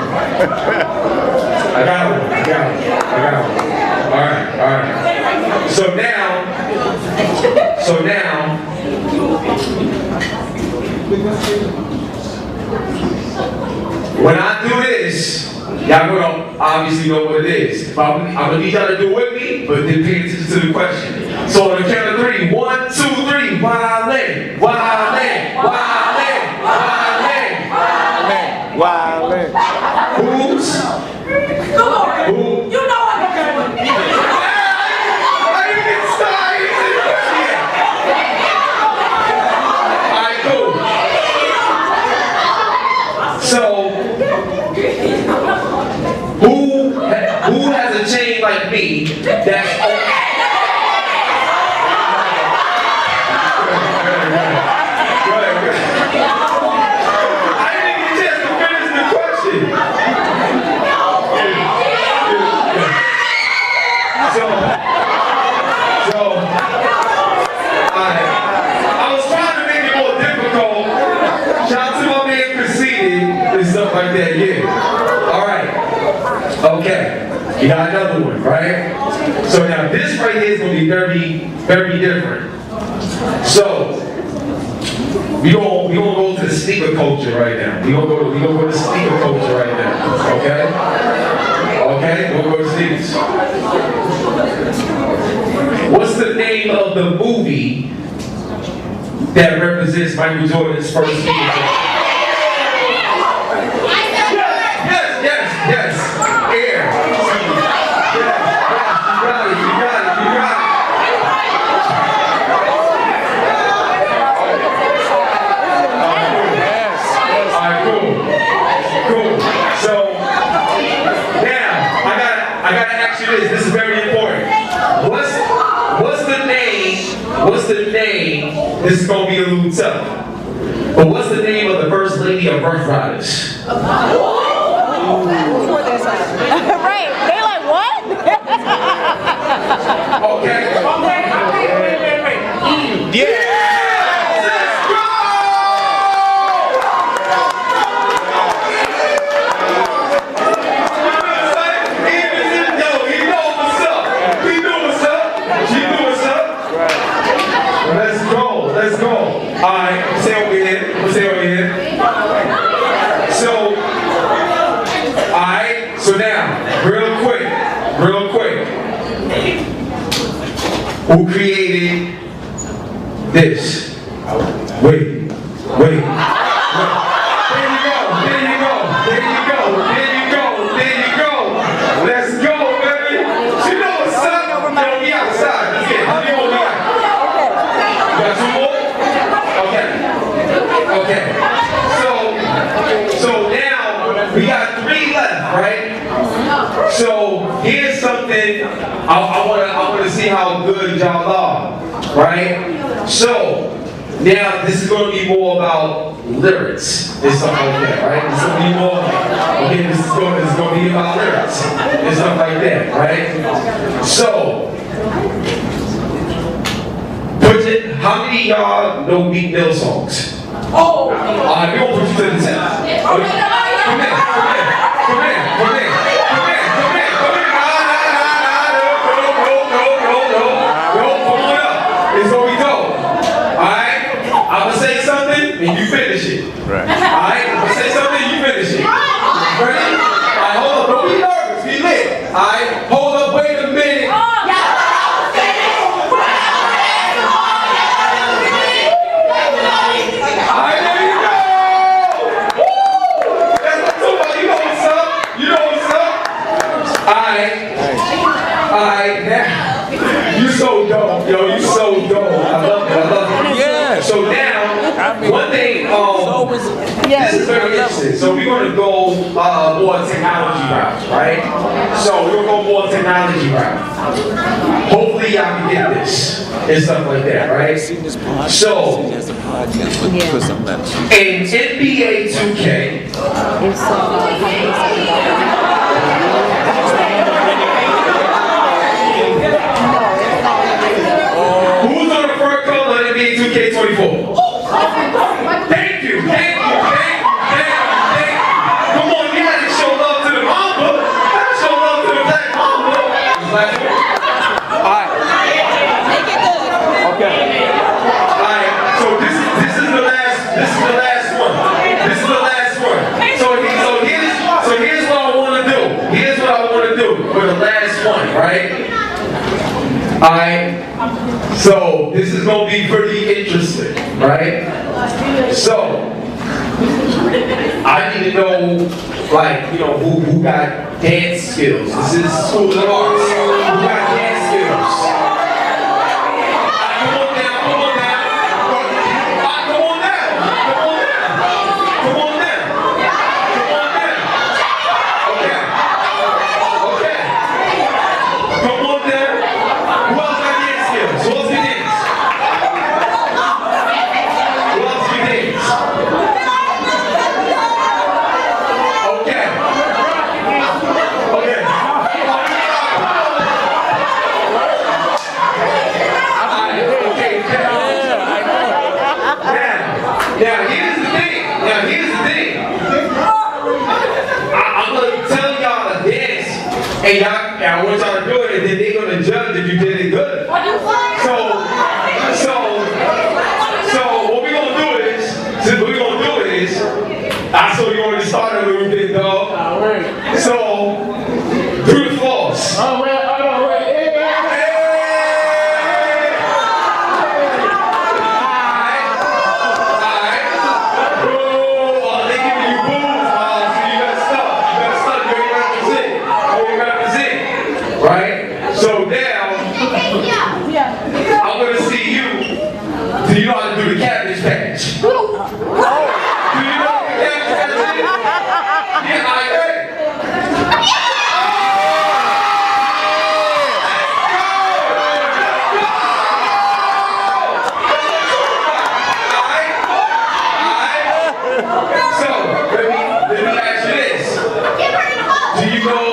Alright. So now, when I do this, y'all gonna obviously know what it is. But I'm gonna need y'all to do it with me, but then pay attention to the question. So on the count of 3, 1, 2, 3, Wildin'. Who's? Come on. Who? You know what I'm doing. I didn't get started. Alright, cool. So, who has a chain like me that's I didn't get a chance to finish the question. I was trying to make it more difficult. Shout out to my man Conceited and stuff like that, yeah. Alright. Okay. You got another one, right? So now this right right here is gonna be very, very different. So, we gonna go to the sneaker culture right now. We gonna go to sneaker culture right now. Okay? Okay? We'll go to sneakers. What's the name of the movie that represents Michael Jordan's first sneaker? Yes. Air. Yes. You got it. Alright, cool. So, now, I gotta ask you this. This is very important. What's the name? This is gonna be a little tough. But what's the name of the first lady of Rough Riders? Right, they like, what? Okay. Wait. Yeah. Let's go! He knows what's up. Let's go. All right, stay over here. So, all right. So now, real quick. Who created this? Wait. There you go. Let's go, baby. You know what's up? Yo, we outside. Let's get it. You got two more? Okay. So now we got 3 left, right? So here's something I wanna see how good y'all are, right? So now this is gonna be more about lyrics and stuff like that, right? This is gonna be more. Okay, this is gonna be about lyrics and stuff like that, right? So. How many of y'all know Meek Mill songs? Oh! Alright, we gonna put you to the test. Come here. No, come on up. It's gonna be dope. Alright? I'ma say something and you finish it. Right. Alright? I'ma say something and you finish it. Ready? Alright, hold up. Don't be nervous. Be lit. Alright? Hold up. Wait a minute. You so dope, yo. You so dope. I love it. Yeah. So now, one thing. This is very interesting. So we're gonna go more technology route, right? So we're gonna go more technology route. Hopefully, y'all can get this and stuff like that, right? So in NBA 2K. Who's on the front cover of NBA 2K24? Thank you. Come on, you gotta show love to the mamba. Show love to the black mamba. Alright. Okay. Alright, so this is the last one. So here's what I wanna do. For the last one, right? Alright. So this is gonna be pretty interesting, right? So I need to know, like, who got dance skills. This is school of arts. Who got dance skills? Come on down. Okay. Come on down. Who else got dance skills? Who else can dance? Okay. Now here's the thing. I'm gonna tell y'all a dance, and I want y'all to do it, and then they're gonna judge if you did it good I want to see you. Do you know how to do the cabbage patch? Do you know what the cabbage patch is? Yeah, I heard it. So, let me ask you this. Do you know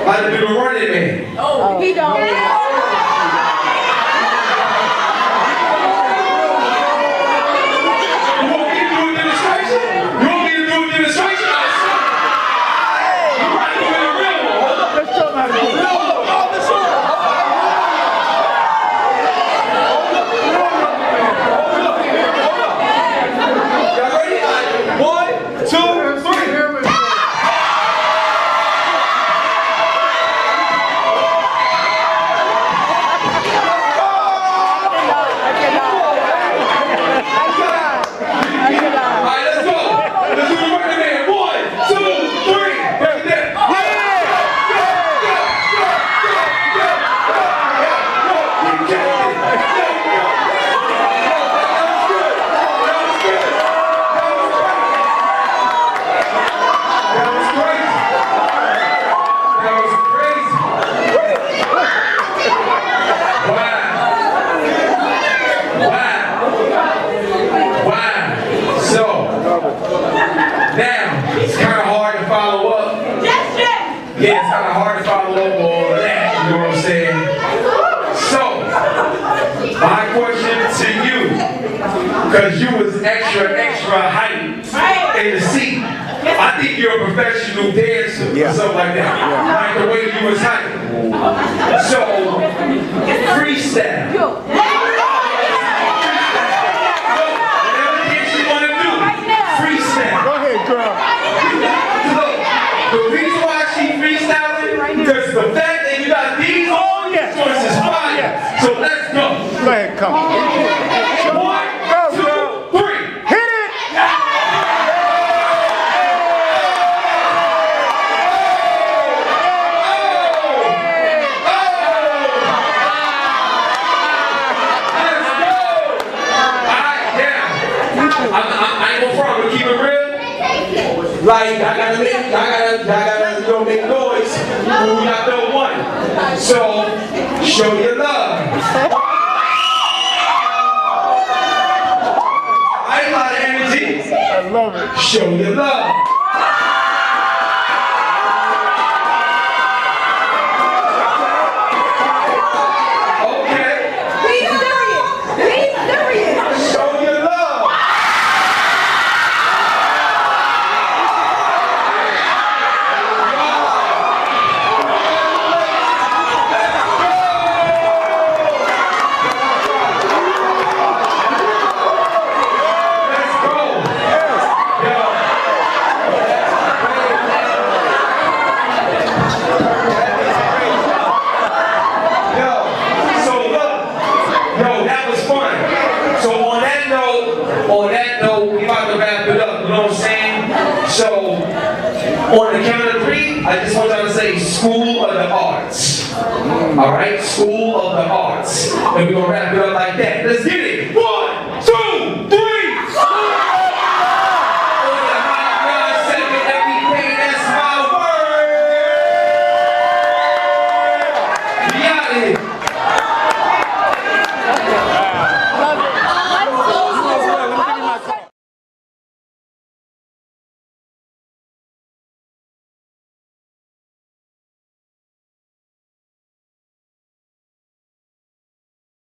how to do the running man? Oh, he don't. You want me to do a demonstration? You want me to do a demonstration? You might do it in real one. Hold up. Let's show them how to do it. Y'all ready? 1, 2, 3. Yeah, it's kind of hard to follow up all of that, you know what I'm saying? So, my question to you, because you was extra height in the seat, I think you're a professional dancer or something like that, like the way you was height. So, freestyle. Whatever dance you want to do, freestyle. Go ahead, girl. Look, the reason why she freestyling, because the fact that you got these on, this voice is fire. So let's go. Go ahead, come. 1, 2, 3. Hit it! I ain't gonna front, but keep it real. Like, I gotta make noise. Ooh, y'all know one. So, show your love. I ain't a lot of energy. I love it. Show your love. Okay. Be serious. Be serious. Show your love. So, on the count of 3, I just want y'all to say School of the Arts. All right, School of the Arts. And we're gonna wrap it up like that. Let's get it. 1,